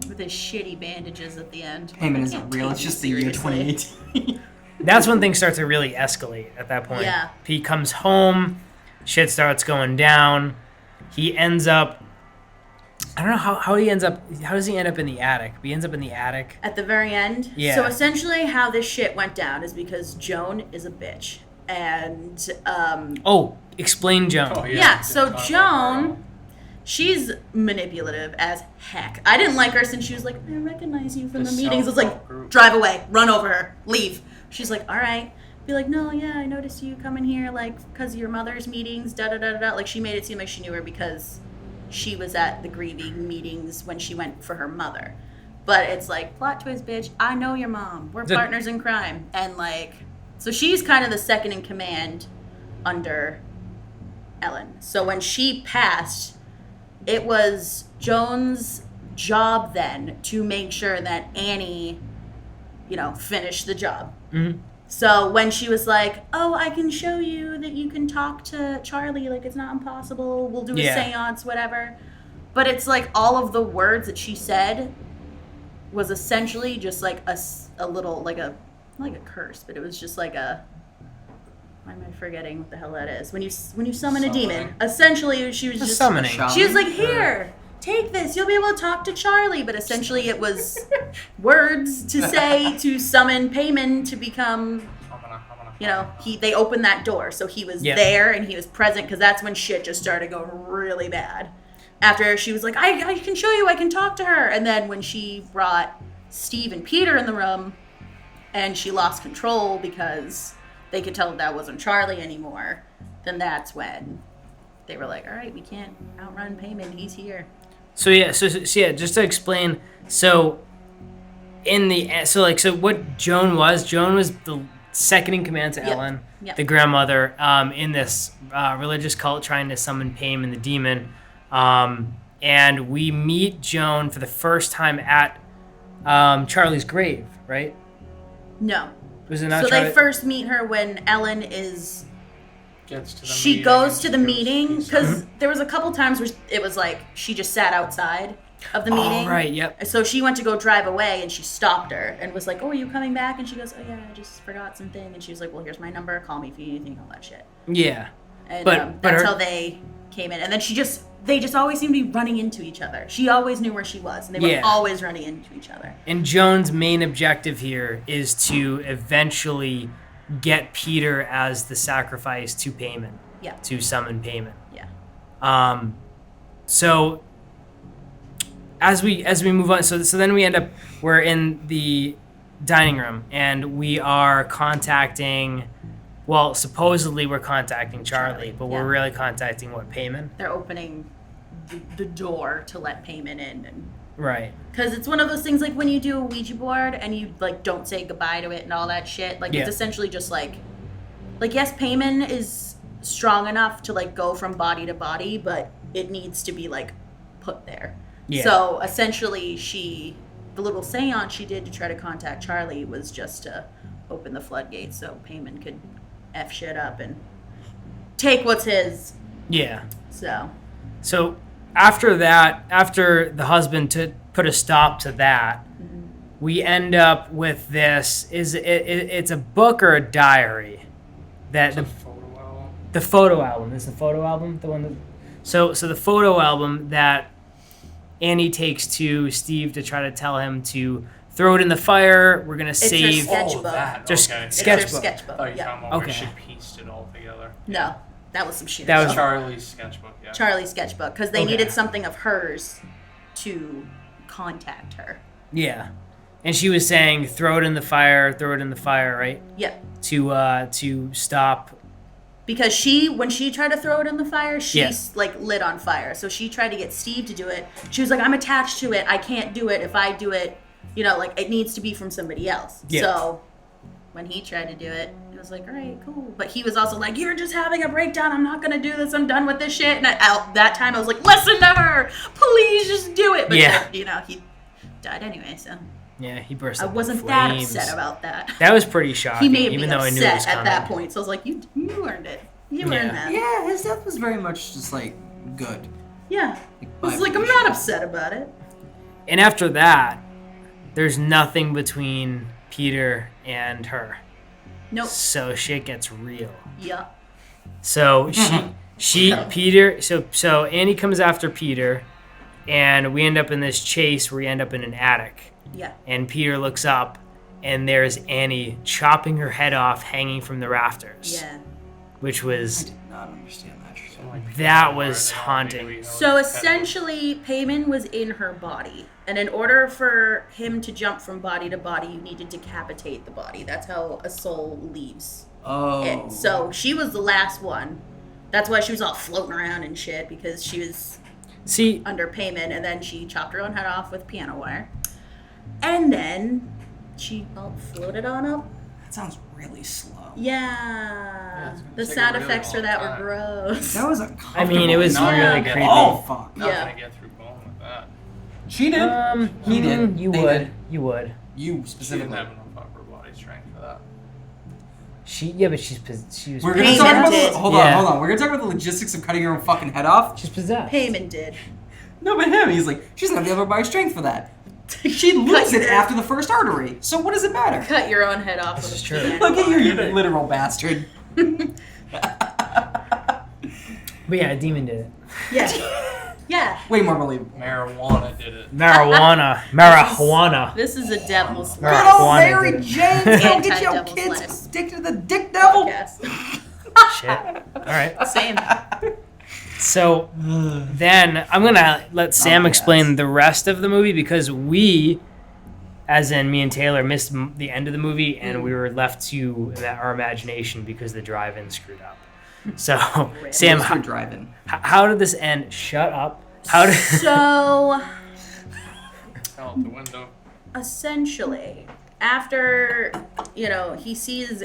With his shitty bandages at the end. Payment isn't real. It's just the year 2018. That's when things start to really escalate at that point. Yeah. He comes home, shit starts going down. He ends up, I don't know how does he end up in the attic? He ends up in the attic. At the very end? Yeah. So essentially how this shit went down is because Joan is a bitch. And, explain Joan. Oh, yeah, so Joan, she's manipulative as heck. I didn't like her since she was like, I recognize you from the meetings. I was like, drive away, run over her, leave. She's like, all right. Be like, no, yeah, I noticed you coming here, like, because of your mother's meetings, da-da-da-da-da. Like, she made it seem like she knew her because she was at the grieving meetings when she went for her mother. But it's like, plot twist, bitch, I know your mom. We're partners in crime. And, like, so she's kind of the second in command under Ellen. So when she passed, it was Joan's job then to make sure that Annie, finished the job. Mm-hmm. So when she was like, oh, I can show you that you can talk to Charlie, like it's not impossible, we'll do a seance, whatever. But it's like all of the words that she said was essentially just like a little, like a, not like a curse, but it was just like a, why am I forgetting what the hell that is? When you summon a demon, essentially she was just summoning. She was like, here, take this, you'll be able to talk to Charlie. But essentially it was words to say to summon Payman to become, they opened that door. So he was there and he was present, because that's when shit just started going really bad. After she was like, I can show you, I can talk to her. And then when she brought Steve and Peter in the room and she lost control because they could tell that wasn't Charlie anymore, then that's when they were like, all right, we can't outrun Payman, he's here. So just to explain, so what Joan was the second in command to Ellen, the grandmother, in this religious cult trying to summon Payman the demon, and we meet Joan for the first time at Charlie's grave, right? No. Was it not? So they first meet her when Ellen is. She goes to the meeting, because there was a couple times where it was like she just sat outside of the meeting. Oh, right, yep. So she went to go drive away and she stopped her and was like, oh, are you coming back? And she goes, oh yeah, I just forgot something. And she was like, well, here's my number, call me if you need anything, all that shit. Yeah. And that's how they came in. And then they just always seemed to be running into each other. She always knew where she was, and they were always running into each other. And Joan's main objective here is to eventually get Peter as the sacrifice to Payman. Yeah. To summon Payman. Yeah. So as we move on, so then we're in the dining room and we are contacting. Well, supposedly we're contacting Charlie, but we're really contacting Payman. They're opening the door to let Payman in, and right. Because it's one of those things like when you do a Ouija board and you like don't say goodbye to it and all that shit. Like it's essentially just like yes, Payman is strong enough to like go from body to body, but it needs to be like put there. Yeah. So essentially, the little seance she did to try to contact Charlie was just to open the floodgates so Payman could F shit up and take what's his. Yeah. So after the husband to put a stop to that, we end up with this. It's a book or a diary? The photo album. Is the photo album the one that? So the photo album that Annie takes to Steve to try to tell him to throw it in the fire. We're gonna save. It's her sketchbook. It's her sketchbook. I thought you were talking about where Okay. she pieced it all together. No, that was some shit. That was Charlie's sketchbook. Yeah. Charlie's sketchbook because they needed something of hers to contact her. Yeah, and she was saying, "Throw it in the fire, right?" Yep. To stop. Because when she tried to throw it in the fire, she's like lit on fire. So she tried to get Steve to do it. She was like, I'm attached to it. I can't do it. If I do it, like it needs to be from somebody else. Yeah. So when he tried to do it, it was like, all right, cool. But he was also like, you're just having a breakdown. I'm not going to do this. I'm done with this shit. And that time I was like, listen to her. Please just do it. But he died anyway, so. Yeah, he burst. I wasn't that upset about that. That was pretty shocking. He made even me though upset I knew it was at coming. that point. So I was like, you earned it. You earned that. Yeah, his death was very much just like good. Yeah. I was like, I'm not upset about it. And after that, there's nothing between Peter and her. Nope. So shit gets real. Yeah. So Peter. So Annie comes after Peter, and we end up in this chase where we end up in an attic. Yeah. And Peter looks up, and there's Annie chopping her head off, hanging from the rafters. Yeah. Which was. I did not understand that. That was haunting. So essentially, Payman was in her body. And in order for him to jump from body to body, you need to decapitate the body. That's how a soul leaves it. So she was the last one. That's why she was all floating around and shit, because she was under Payman, and then she chopped her own head off with piano wire. And then she floated on up. That sounds really slow. Yeah. The sound effects for that were gross. That was I mean, it was really creepy. Oh, fuck. Not gonna get through bone with that. She did. He did. You They would. did. You would. You She specifically. didn't have enough upper body strength for that. But she was. We're gonna Payman talk about did. hold on. We're gonna talk about the logistics of cutting your own fucking head off. She's possessed. Payman did. No, but him, he's like, she doesn't have the upper body strength for that. She'd lose it after the first artery. So what does it matter? Cut your own head off. This with is a true. piano Look at you, wire. you literal bastard. But yeah, a demon did it. Yeah. Yeah. Way more believable. Marijuana did it. Marijuana. This is a devil's Good old Marijuana Mary did it. Jane, don't get your Anti-devil's kids lettuce. addicted to the dick devil. podcast. Shit. All right. Same. So then I'm gonna let Sam explain the rest of the movie, because we, as in me and Taylor, missed the end of the movie, and we were left to our imagination because the drive-in screwed up. So Sam, We're driving. how did this end? Shut up. How did? So Fell out the window. essentially, after he sees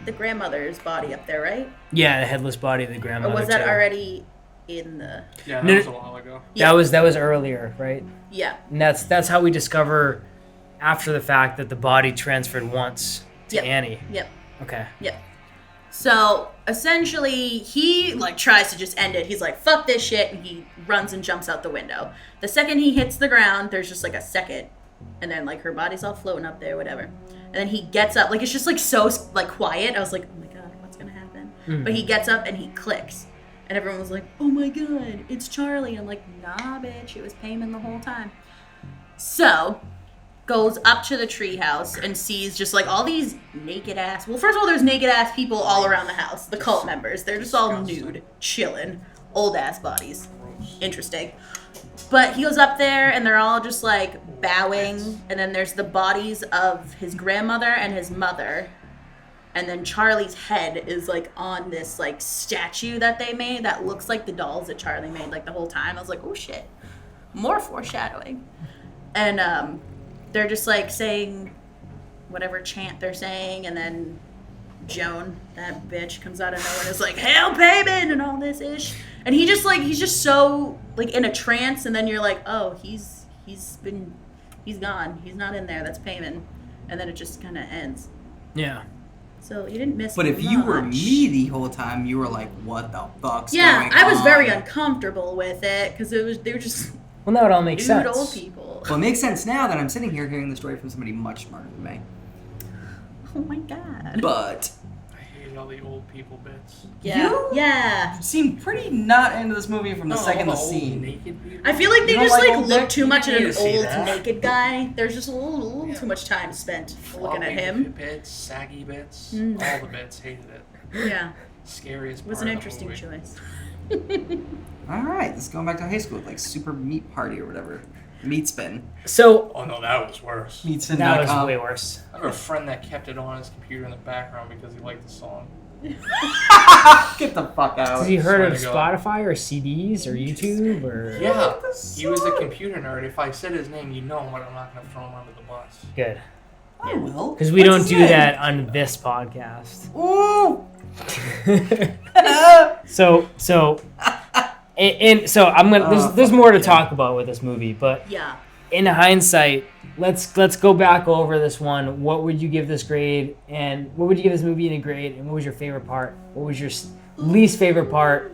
the grandmother's body up there, right? Yeah, the headless body of the Or grandmother. was that too. already in the? Yeah, that No, was a while ago. Yeah. That was earlier, right? Yeah. And that's how we discover after the fact that the body transferred once to Yep. Annie. Yep. Okay. Yep. So essentially, he tries to just end it. He's like, "Fuck this shit," and he runs and jumps out the window. The second he hits the ground, there's just a second, and then her body's all floating up there, whatever. And then he gets up, it's just so quiet. I was like, "Oh my god, what's gonna happen?" Mm-hmm. But he gets up and he clicks, and everyone was like, "Oh my god, it's Charlie." And I'm like, "Nah, bitch, it was Payman the whole time." So goes up to the treehouse and sees just like all these naked ass. Well, first of all, there's naked ass people all around the house. The cult members. They're just all nude, chilling, old ass bodies. Interesting. But he goes up there and they're all just like bowing, and then there's the bodies of his grandmother and his mother. And then Charlie's head is like on this like statue that they made that looks like the dolls that Charlie made like the whole time. I was like, oh shit, more foreshadowing. And they're just like saying whatever chant they're saying, and then Joan, that bitch, comes out of nowhere and is like, "Hail Payman!" and all this ish. And he's just so like in a trance, and then you're like, oh, he's gone. He's not in there. That's Payman. And then it just kind of ends. Yeah. So you didn't miss. But if you were me the whole time, you were like, "What the fuck's going on?" Yeah, I was very uncomfortable with it because they were just Well, now it all makes nude sense. old people. Well, it makes sense now that I'm sitting here hearing the story from somebody much smarter than me. Oh my god. But I hate all the old people bits. Yeah. you seem pretty not into this movie from the second the all the old scene. naked people. I feel like they You don't just like like old look dick? too much at You an need to see old that. naked guy. There's just a little too much time spent looking at Floppy him. bits, saggy bits, Mm. all the bits. Hated it. Yeah, Scariest it part was an of the interesting movie. choice. All right, let's go back to high school, like Super Meat Party or whatever. Meat Spin. So Oh no, that was worse. that was Meatspin.com. way worse. I have a friend that kept it on his computer in the background because he liked the song. Get the fuck out. Has he heard Swear of to God. Spotify or CDs or YouTube or? Yeah, he was a computer nerd. If I said his name, you know I'm not going to throw him under the bus. Good. I will. Because we What's don't his do name? that on this podcast. Ooh. So I'm gonna. There's more to talk about with this movie, but Yeah. in hindsight, let's go back over this one. What would you give this grade, and what would you give this movie in a grade, and what was your favorite part? What was your least favorite part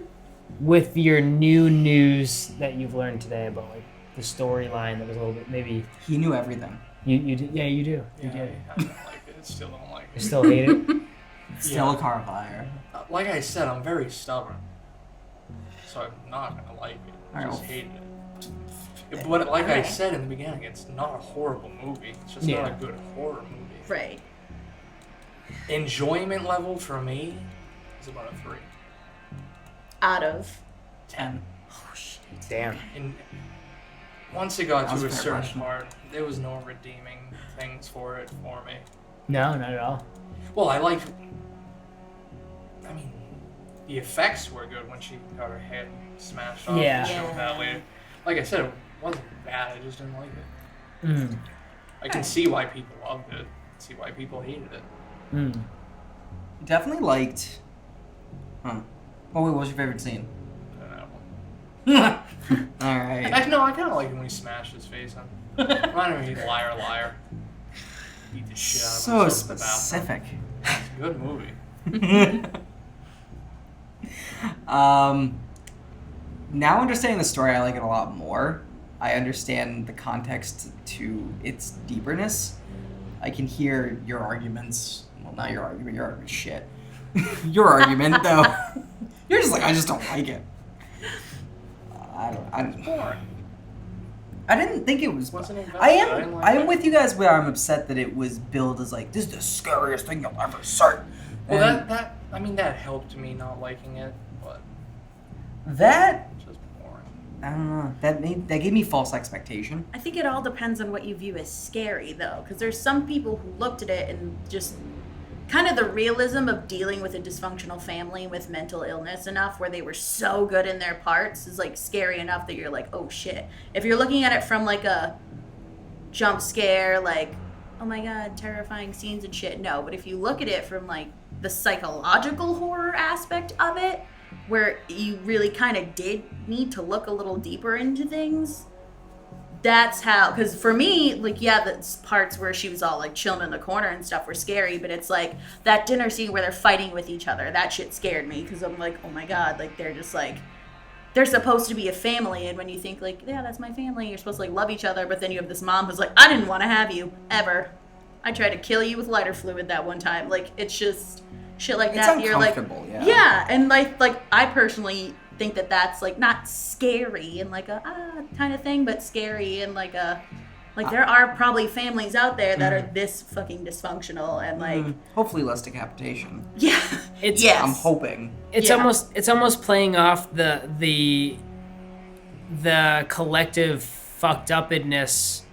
with your new news that you've learned today about like the storyline that was a little bit maybe He knew everything. you did, yeah, you do you Yeah, did. I don't like it. Still don't like You it. still hate it. Still a car fire. Like I said, I'm very stubborn. So I'm not going to like it. I Alright, just well, hated it. But like I Alright. said in the beginning, it's not a horrible movie. It's just Yeah. not a good horror movie. Right. Enjoyment level for me is about a 3. Out of. 10. Oh shit. Damn. And once it got That was to a a fair certain question. part, there was no redeeming things for it for me. No, not at all. Well, I liked. I mean, the effects were good when she got her head smashed off. Yeah. They showed that later. Like I said, it wasn't bad. I just didn't like it. Mm. I can see why people loved it. See why people hated it. Mm. Definitely liked. Huh. Oh wait, what was your favorite scene? I don't know. All right. I kind of like it when he smashed his face on. Reminded me of Liar Liar. Beat the shit out of So himself in the bathroom. specific. It's a good movie. Now understanding the story, I like it a lot more. I understand the context to its deeperness. I can hear your arguments. Well, not your argument. Your argument, shit. Your argument, though. You're just like, I just don't like it. I Boring. didn't think it was. Wasn't invested. I didn't am. like I am it. with you guys where I'm upset that it was billed as like this is the scariest thing you'll ever see. Well, And that helped me not liking it, but that it's just boring. I don't know. That gave me false expectation. I think it all depends on what you view as scary, though, because there's some people who looked at it and just kind of the realism of dealing with a dysfunctional family with mental illness enough where they were so good in their parts is like scary enough that you're like, oh shit. If you're looking at it from like a jump scare, like, oh my god, terrifying scenes and shit, no. But if you look at it from like the psychological horror aspect of it, where you really kind of did need to look a little deeper into things, that's how, because for me, like, yeah, the parts where she was all like chilling in the corner and stuff were scary, but it's like that dinner scene where they're fighting with each other, that shit scared me because I'm like, oh my god, like they're just like, they're supposed to be a family, and when you think like, yeah, that's my family, you're supposed to like love each other, but then you have this mom who's like, I didn't want to have you ever, I tried to kill you with lighter fluid that one time. Like, it's just shit like It's that. You're like, uncomfortable, yeah. yeah, and like I personally think that that's like not scary and like a kind of thing, but scary and like Like there are probably families out there that are this fucking dysfunctional and like hopefully less decapitation. yeah. It's Yes. I'm hoping. It's almost playing off the collective fucked upness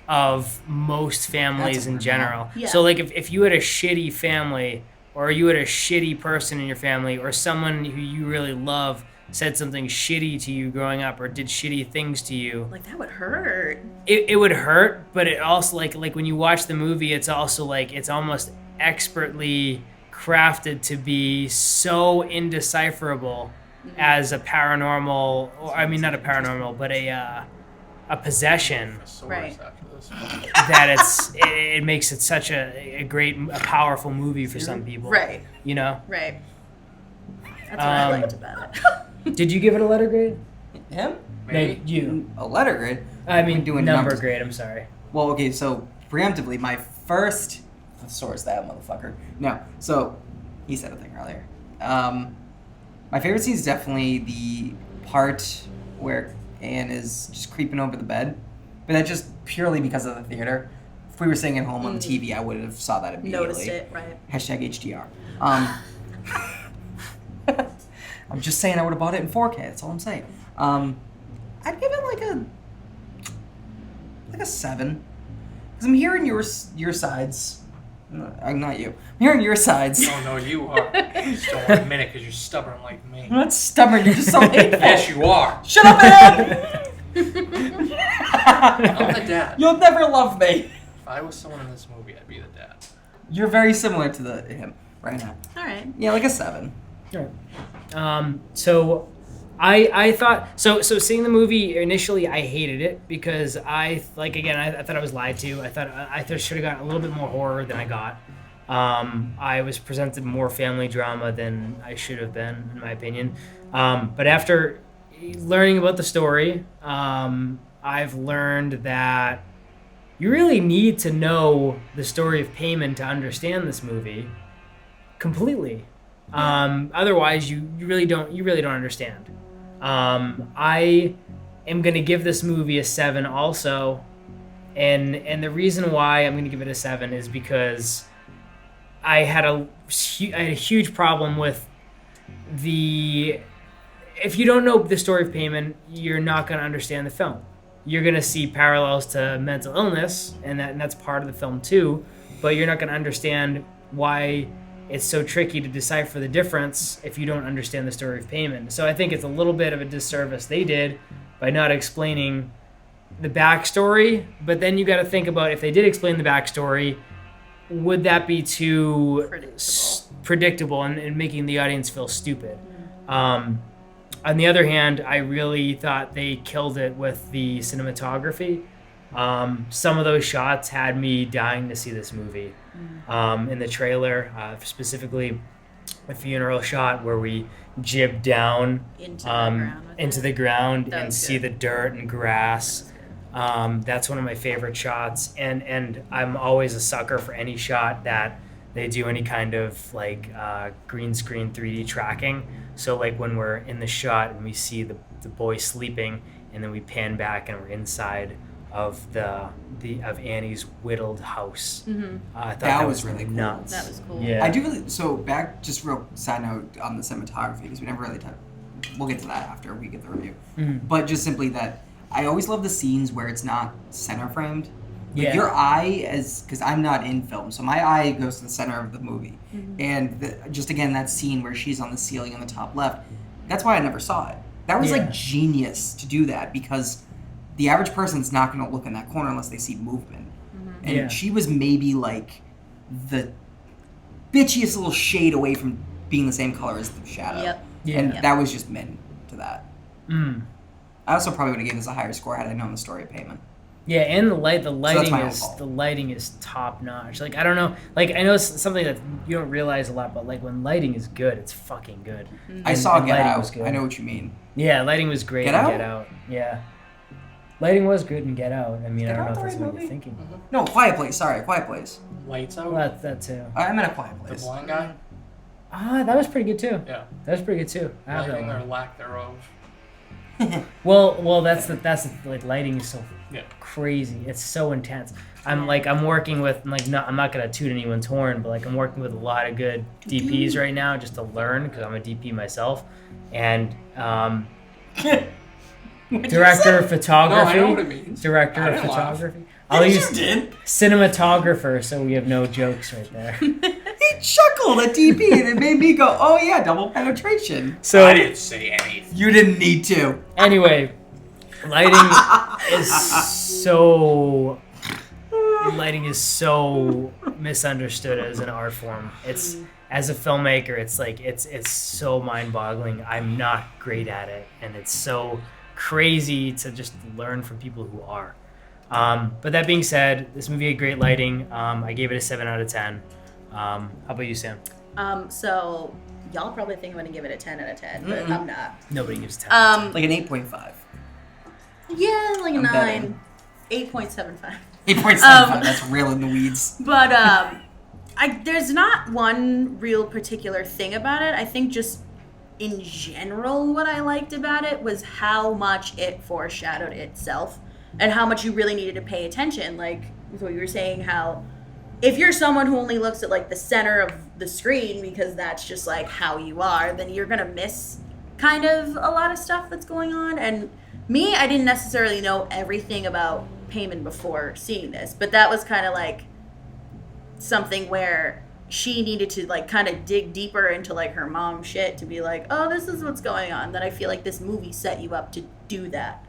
of most families That's a in weird general. Yeah. So like if you had a shitty family, or you had a shitty person in your family, or someone who you really love said something shitty to you growing up or did shitty things to you, Like that would hurt. it would hurt, but it also like when you watch the movie, it's also like it's almost expertly crafted to be so indecipherable as a paranormal, or I mean not a paranormal, but a possession, Right. After this. that it makes it such a great, a powerful movie for some people. Right. You know? Right. That's what I liked about it. Did you give it a letter grade? Him? Maybe. No, you. A letter grade? I mean, doing number numbers. grade. I'm sorry. Well, okay, so preemptively, my first source that motherfucker. No, so he said a thing earlier. My favorite scene is definitely the part where Anne is just creeping over the bed, but that's just purely because of the theater. If we were sitting at home on the TV, I would have saw that immediately. Noticed it, right? Hashtag HDR. I'm just saying I would have bought it in 4K. That's all I'm saying. I'd give it like a 7, because I'm hearing your sides. I'm not you. I'm hearing your sides. Oh no, you are. You just don't want to admit it because you're stubborn like me. I'm not stubborn. You're just so hateful. Yes, you are. Shut up, Ed! I'm the dad. You'll never love me. If I was someone in this movie, I'd be the dad. You're very similar to him right now. All right. Yeah, like a 7. Sure. So I thought so seeing the movie initially, I hated it because I thought I was lied to. I thought I should have gotten a little bit more horror than I got. I was presented more family drama than I should have been, in my opinion. But after learning about the story, I've learned that you really need to know the story of Payman to understand this movie completely. Otherwise, you really don't understand. I am gonna give this movie a 7 also, and the reason why I'm gonna give it a 7 is because I had a huge problem with if you don't know the story of Payman, you're not gonna understand the film. You're gonna see parallels to mental illness, and that's part of the film too, but you're not gonna understand why it's so tricky to decipher the difference if you don't understand the story of Payman. So I think it's a little bit of a disservice they did by not explaining the backstory, but then you got to think about if they did explain the backstory, would that be too predictable and making the audience feel stupid? On the other hand, I really thought they killed it with the cinematography. Some of those shots had me dying to see this movie. In the trailer, specifically a funeral shot where we jib down into the ground and see the dirt and grass. That's one of my favorite shots, and I'm always a sucker for any shot that they do any kind of like green screen 3D tracking. So like when we're in the shot and we see the boy sleeping, and then we pan back and we're inside of of Annie's whittled house. I thought that was really nuts. That was cool. Yeah. I do really. So back, just real side note on the cinematography, because we never really talked. We'll get to that after we get the review. But just simply that I always love the scenes where it's not center framed. Like Yeah. your eye, because I'm not in film, so my eye goes to the center of the movie. And just again, that scene where she's on the ceiling in the top left, that's why I never saw it. That was like genius to do that, because the average person's not going to look in that corner unless they see movement. And she was maybe like the bitchiest little shade away from being the same color as the shadow. Yep. And that was just mint to that. I also probably would have given this a higher score had I known the story of Payman. Yeah, and the my own fault. lighting is top notch. Like I don't know, like I know it's something that you don't realize a lot, but like when lighting is good, it's fucking good. I saw and Get lighting Out. was good. I know what you mean. Yeah, lighting was great Get in Out? Get Out. Yeah. Lighting was good in Get Out. I mean, Get I don't know Out if the that's right what movie? you're thinking. No, Quiet Place. Sorry, Quiet Place. Lights Out. Well, that too. I meant a Quiet The Place. blind guy. That was pretty good too. Yeah. That was pretty good too. I have that Lighting or one. lack thereof. Well, that's like lighting is so Yeah. crazy. It's so intense. I'm working with I'm not gonna toot anyone's horn, but like I'm working with a lot of good DPs right now just to learn because I'm a DP myself, and director of photography. No, I know what it means. Director I of didn't laugh. photography. I'll use did. cinematographer, so we have no jokes right there. He chuckled at DP and it made me go, oh yeah, double penetration. So I didn't say anything. You didn't need to. anyway, lighting is so misunderstood as an art form. It's as a filmmaker, it's so mind-boggling. I'm not great at it, and it's so crazy to just learn from people who are. But that being said, this movie had great lighting. I gave it a 7 out of 10. How about you, Sam? So y'all probably think I'm gonna give it a 10 out of 10, but I'm not. Nobody gives 10 out of 10. Like an 8.5. Yeah, like a I'm 9. betting. 8.75. 8.75, that's real in the weeds. But there's not one real particular thing about it. I think just in general what I liked about it was how much it foreshadowed itself and how much you really needed to pay attention. Like what you were saying, how if you're someone who only looks at like the center of the screen because that's just like how you are, then you're gonna miss kind of a lot of stuff that's going on. And me, I didn't necessarily know everything about Payman before seeing this, but that was kind of like something where she needed to like kind of dig deeper into like her mom shit to be like, oh, this is what's going on. That I feel like this movie set you up to do that.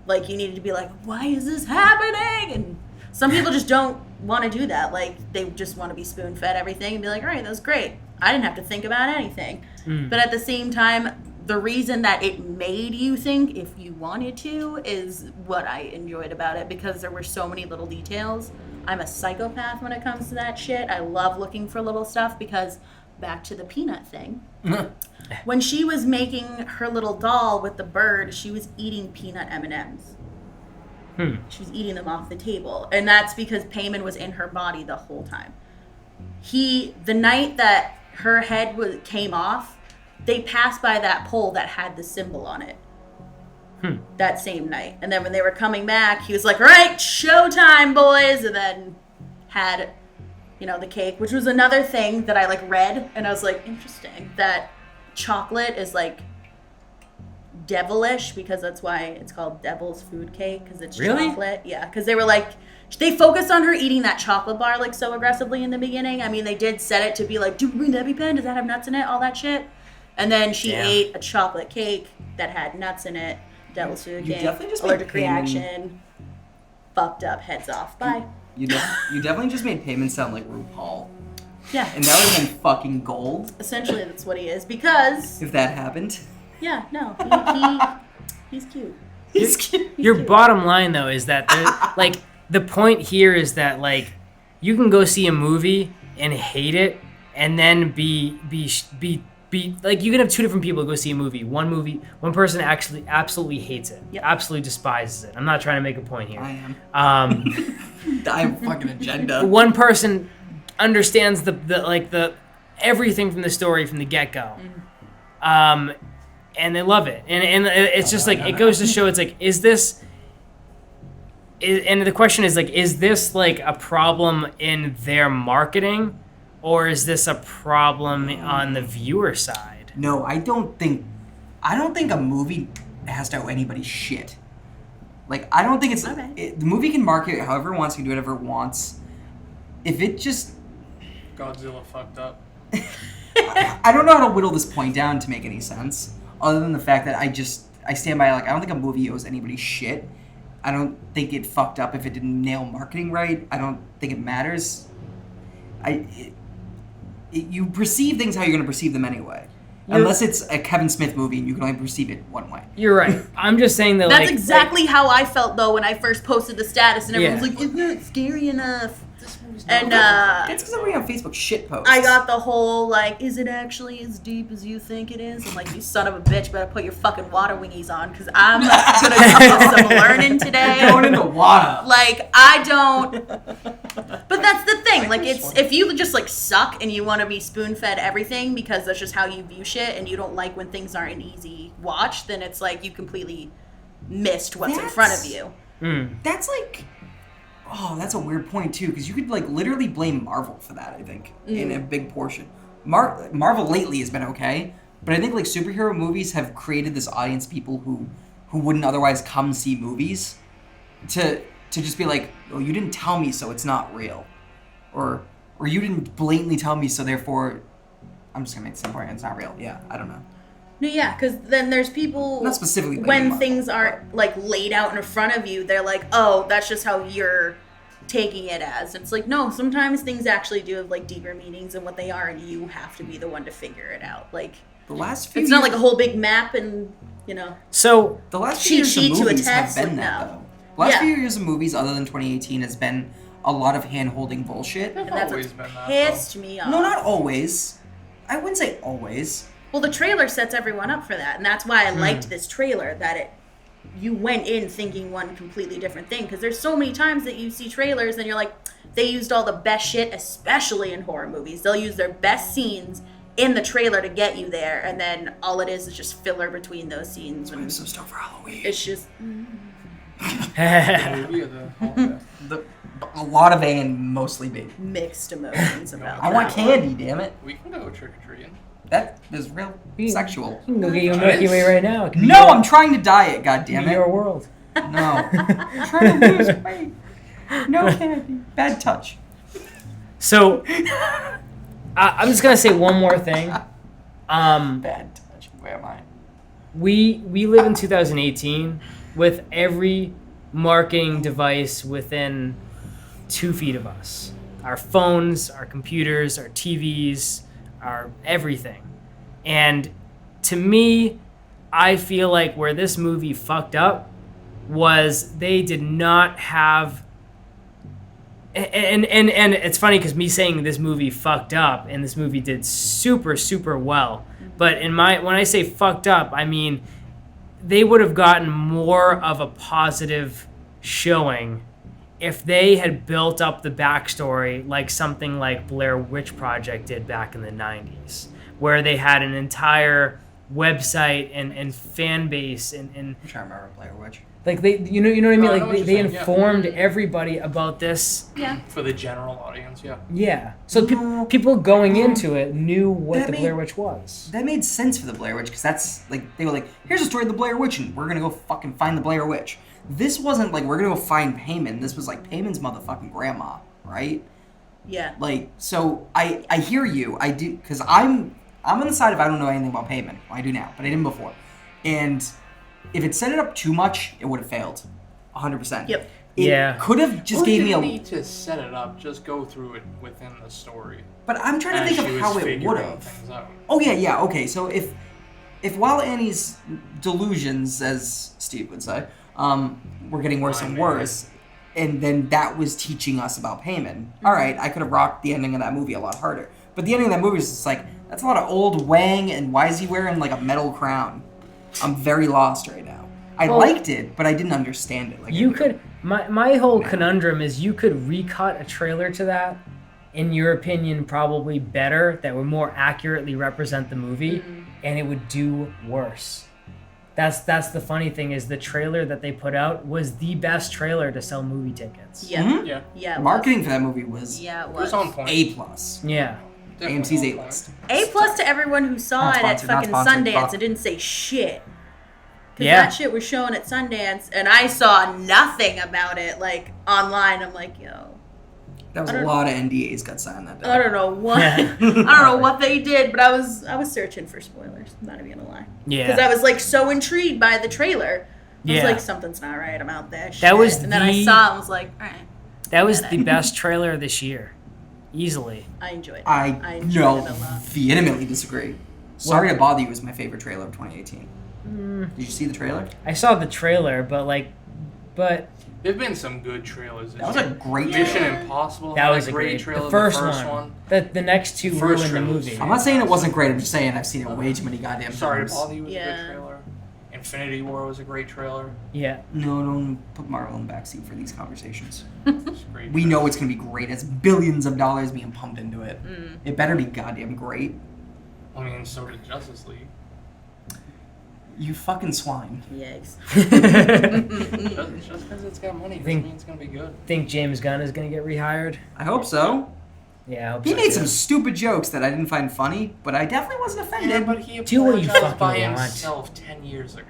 Like you needed to be like, why is this happening? And some people just don't want to do that. Like they just want to be spoon fed everything and be like, all right, that was great. I didn't have to think about anything. But at the same time, the reason that it made you think if you wanted to is what I enjoyed about it, because there were so many little details. I'm a psychopath when it comes to that shit. I love looking for little stuff because back to the peanut thing. When she was making her little doll with the bird, she was eating peanut M&Ms. She was eating them off the table. And that's because Payman was in her body the whole time. The night that her head came off, they passed by that pole that had the symbol on it. That same night. And then when they were coming back, he was like, all right, showtime, boys. And then had, the cake, which was another thing that I like read. And I was like, interesting. That chocolate is like devilish because that's why it's called devil's food cake, because it's chocolate. Yeah, because they were like, they focused on her eating that chocolate bar like so aggressively in the beginning. I mean, they did set it to be like, do we bring the EpiPen? Does that have nuts in it? All that shit. And then she ate a chocolate cake that had nuts in it. Devil's food cake. Definitely just allergic reaction. Fucked up. Heads off. Bye. You definitely just made Payman sound like RuPaul. Yeah. And that would have been fucking gold. Essentially, that's what he is. Because... If that happened. Yeah, no. He's cute. He's cute. Your bottom line, though, is that like the point here is that like you can go see a movie and hate it, and then be like you can have two different people go see a movie. One person actually absolutely hates it, absolutely despises it. I'm not trying to make a point here. I am. I have a fucking agenda. One person understands the everything from the story from the get-go. And they love it. And it's just like, it goes to show, it's like, and the question is like, is this like a problem in their marketing, or is this a problem on the viewer side? No, I don't think a movie has to owe anybody shit. Like, I don't think it's... Okay. The movie can market however it wants, can do whatever it wants. If it just... Godzilla fucked up. I don't know how to whittle this point down to make any sense, other than the fact that I stand by, like, I don't think a movie owes anybody shit. I don't think it fucked up if it didn't nail marketing right. I don't think it matters. You perceive things how you're going to perceive them anyway. Unless it's a Kevin Smith movie and you can only perceive it one way. You're right. I'm just saying that that's exactly how I felt, though, when I first posted the status, and everyone was like, isn't it scary enough? And that's because everybody on Facebook shit posts. I got the whole, like, is it actually as deep as you think it is? I'm like, you son of a bitch, better put your fucking water wingies on, because I'm gonna do some learning today. Going into water. Like, I don't But that's the thing. Like, it's if you just like suck and you want to be spoon-fed everything because that's just how you view shit, and you don't like when things aren't an easy watch, then it's like you completely missed what's in front of you. That's like, that's a weird point too, because you could like literally blame Marvel for that. I think in a big portion. Marvel lately has been okay, but I think like superhero movies have created this audience of people who wouldn't otherwise come see movies to just be like, oh, you didn't tell me, so it's not real, or you didn't blatantly tell me, so therefore I'm just gonna make some point it's not real. Yeah, I don't know. No, yeah, because then there's people Not specifically when Marvel, things aren't like laid out in front of you, they're like, oh, that's just how you're taking it as. It's like, no, sometimes things actually do have like deeper meanings and what they are, and you have to be the one to figure it out. Like, the last few it's not like a whole big map and So the last few years cheat of to a movies have test, been like, that no. though. The last Yeah. few years of movies, other than 2018, has been a lot of hand-holding bullshit. and that's always what been that, pissed me off. No, not always. I wouldn't say always. Well, the trailer sets everyone up for that, and that's why I liked this trailer. That you went in thinking one completely different thing. Because there's so many times that you see trailers and you're like, they used all the best shit, especially in horror movies. They'll use their best scenes in the trailer to get you there, and then all it is just filler between those scenes. I'm so stoked for Halloween. It's just The movie or the holiday? A lot of A and mostly B. mixed emotions about. I want that candy, damn it. We can go trick or treating. That is real sexual. you can go get you a Milky Way right now. It can be No, your- I'm trying to diet, it can goddammit. be your world. No. I'm trying to lose weight. No candy. Bad touch. So I'm just gonna say one more thing. Bad touch. Where am I? We live in 2018 with every marketing device within 2 feet of us. Our phones, our computers, our TVs, our everything. And to me, I feel like where this movie fucked up was they did not have and it's funny because me saying this movie fucked up and this movie did super, super well. But when I say fucked up, I mean they would have gotten more of a positive showing if they had built up the backstory like something like Blair Witch Project did back in the 90s, where they had an entire website and fan base and I'm trying to remember Blair Witch. like they you know what I mean, No, I know like what they you're saying, yeah. informed everybody about this. Yeah. For the general audience, yeah. Yeah, so No. people going into it knew what That the made- Blair Witch was. That made sense for the Blair Witch, because that's like, they were like, here's a story of the Blair Witch, and we're gonna go fucking find the Blair Witch. This wasn't like, we're gonna go find Payman. This was like Payman's motherfucking grandma, right? Yeah. Like, so I hear you. I do, because I'm on the side of I don't know anything about Payman. Well, I do now, but I didn't before. And if it set it up too much, it would have failed. 100%. Yep. It Yeah. could have just Well, gave you me a... need to set it up. Just go through it within the story. But I'm trying to As think she of was how it figuring would have. things out. Oh, yeah, okay. So if while Annie's delusions, as Steve would say, were getting worse and worse, and then that was teaching us about Payman, all right, I could have rocked the ending of that movie a lot harder. But the ending of that movie is just like, that's a lot of old Wang, and why is he wearing like a metal crown? I'm very lost right now. I Well, liked it, but I didn't understand it. Like You could my whole conundrum is you could recut a trailer to that, in your opinion, probably better, that would more accurately represent the movie, and it would do worse. That's the funny thing, is the trailer that they put out was the best trailer to sell movie tickets. Yeah. Mhm. Yeah. Yeah. It Marketing for that movie was Was. Yeah, it It was. was on point. A+. Yeah. Definitely AMC's on A point. list. A+ to everyone who saw Not it at sponsored, not fucking sponsored, Sundance fuck. and didn't say shit. Because Yeah. that shit was showing at Sundance, and I saw nothing about it, like, online. I'm like, yo, That was I a don't- lot of NDAs got signed that day. I don't know what, I don't know what they did, but I was searching for spoilers. I'm not even gonna lie. Yeah. Because I was like so intrigued by the trailer. I was Yeah. like, something's not right about that shit. That was and then I the- saw it and was like, all right, That was Get the it. best trailer this year. Easily. I enjoyed it. I enjoyed no, it a lot. vehemently disagree. Sorry to Bother You was my favorite trailer of 2018. Did you see the trailer? I saw the trailer, but There've been some good trailers. That was a great Mission trailer. Impossible. that had was a great trailer. the first one. one. The next two First ruined the trailer was movie. I'm not saying it wasn't great. I'm just saying I've seen it way too many goddamn Sorry to times. Bother You was a Yeah. good trailer. Infinity War was a great trailer. Yeah. No, don't put Marvel in the backseat for these conversations. It's a great We trailer. know it's gonna be great. It's billions of dollars being pumped into it. It better be goddamn great. I mean, so did Justice League. You fucking swine. Yikes. Just because it's got money doesn't Think- mean it's gonna be good. Think James Gunn is going to get rehired? I hope so. Yeah, I hope He so made too. some stupid jokes that I didn't find funny, but I definitely wasn't offended. Yeah, but he Do what you apologized by fucking want. himself 10 years ago.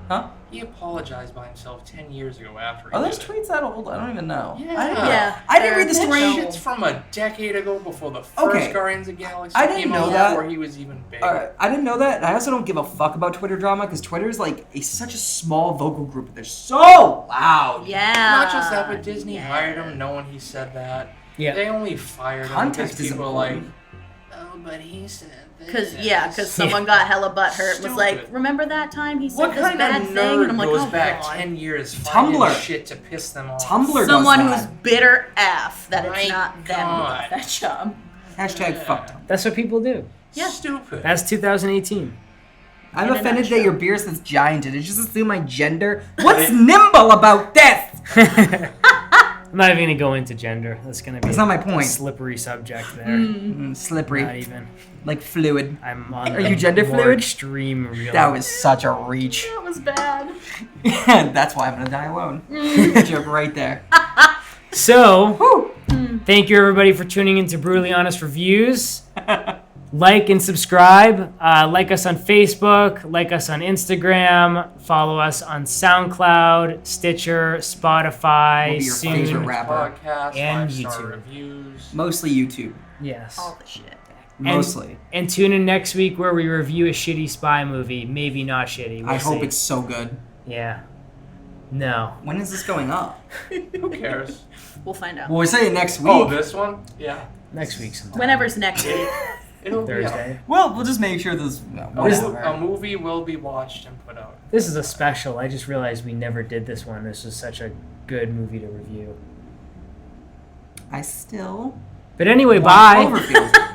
Huh? He apologized by himself 10 years ago after he Are those did it. tweets that old? I don't even know. Yeah. I didn't, Yeah. I didn't read the That story. Shit's from a decade ago before the first Okay. Guardians of the Galaxy I didn't came know out, that. before he was even big. I didn't know that, and I also don't give a fuck about Twitter drama because Twitter is like such a small vocal group. They're so loud. Yeah. Not just that, but Disney hired him knowing he said that. Yeah. They only fired him Context because is people are like, important. oh, but he said this. Because someone got hella butthurt. Was like, Stupid. remember that time he said What this kind bad of thing? And I'm nerd like, goes oh back god. 10 years finding Tumblr. shit to piss them off? Tumblr Someone does who's that. bitter F that My it's not them who God. got that job. Hashtag fucked. That's what people do. Yeah. Stupid. That's 2018. I'm In a offended that nutshell. your beer says giant. Did it just assume my gender? What's nimble about this? I'm not even going to go into gender. That's going to be That's not my a point. slippery subject there. Slippery. Not even. Like fluid. I'm on Are the you gender more fluid? extreme real. That was such a reach. That was bad. That's why I'm gonna die alone. Joke right there. So, thank you everybody for tuning into Brutally Honest Reviews. Like and subscribe. Like us on Facebook. Like us on Instagram. Follow us on SoundCloud, Stitcher, Spotify. We'll be your soon. favorite rapper. Podcast, And 5-star YouTube. reviews. Mostly YouTube. Yes. All the shit. Mostly. And tune in next week where we review a shitty spy movie. Maybe not shitty. We'll I hope see. it's so good. Yeah. No. When is this going up? Who cares? We'll find out. Well, we're saying next week. Oh, this one? Yeah. Next week sometime. Whenever's next week. It'll be Thursday. Well, we'll just make sure this. No, out. whatever. A movie will be watched and put out. This is a special. I just realized we never did this one. This was such a good movie to review. I still. But anyway, want bye. Cloverfield.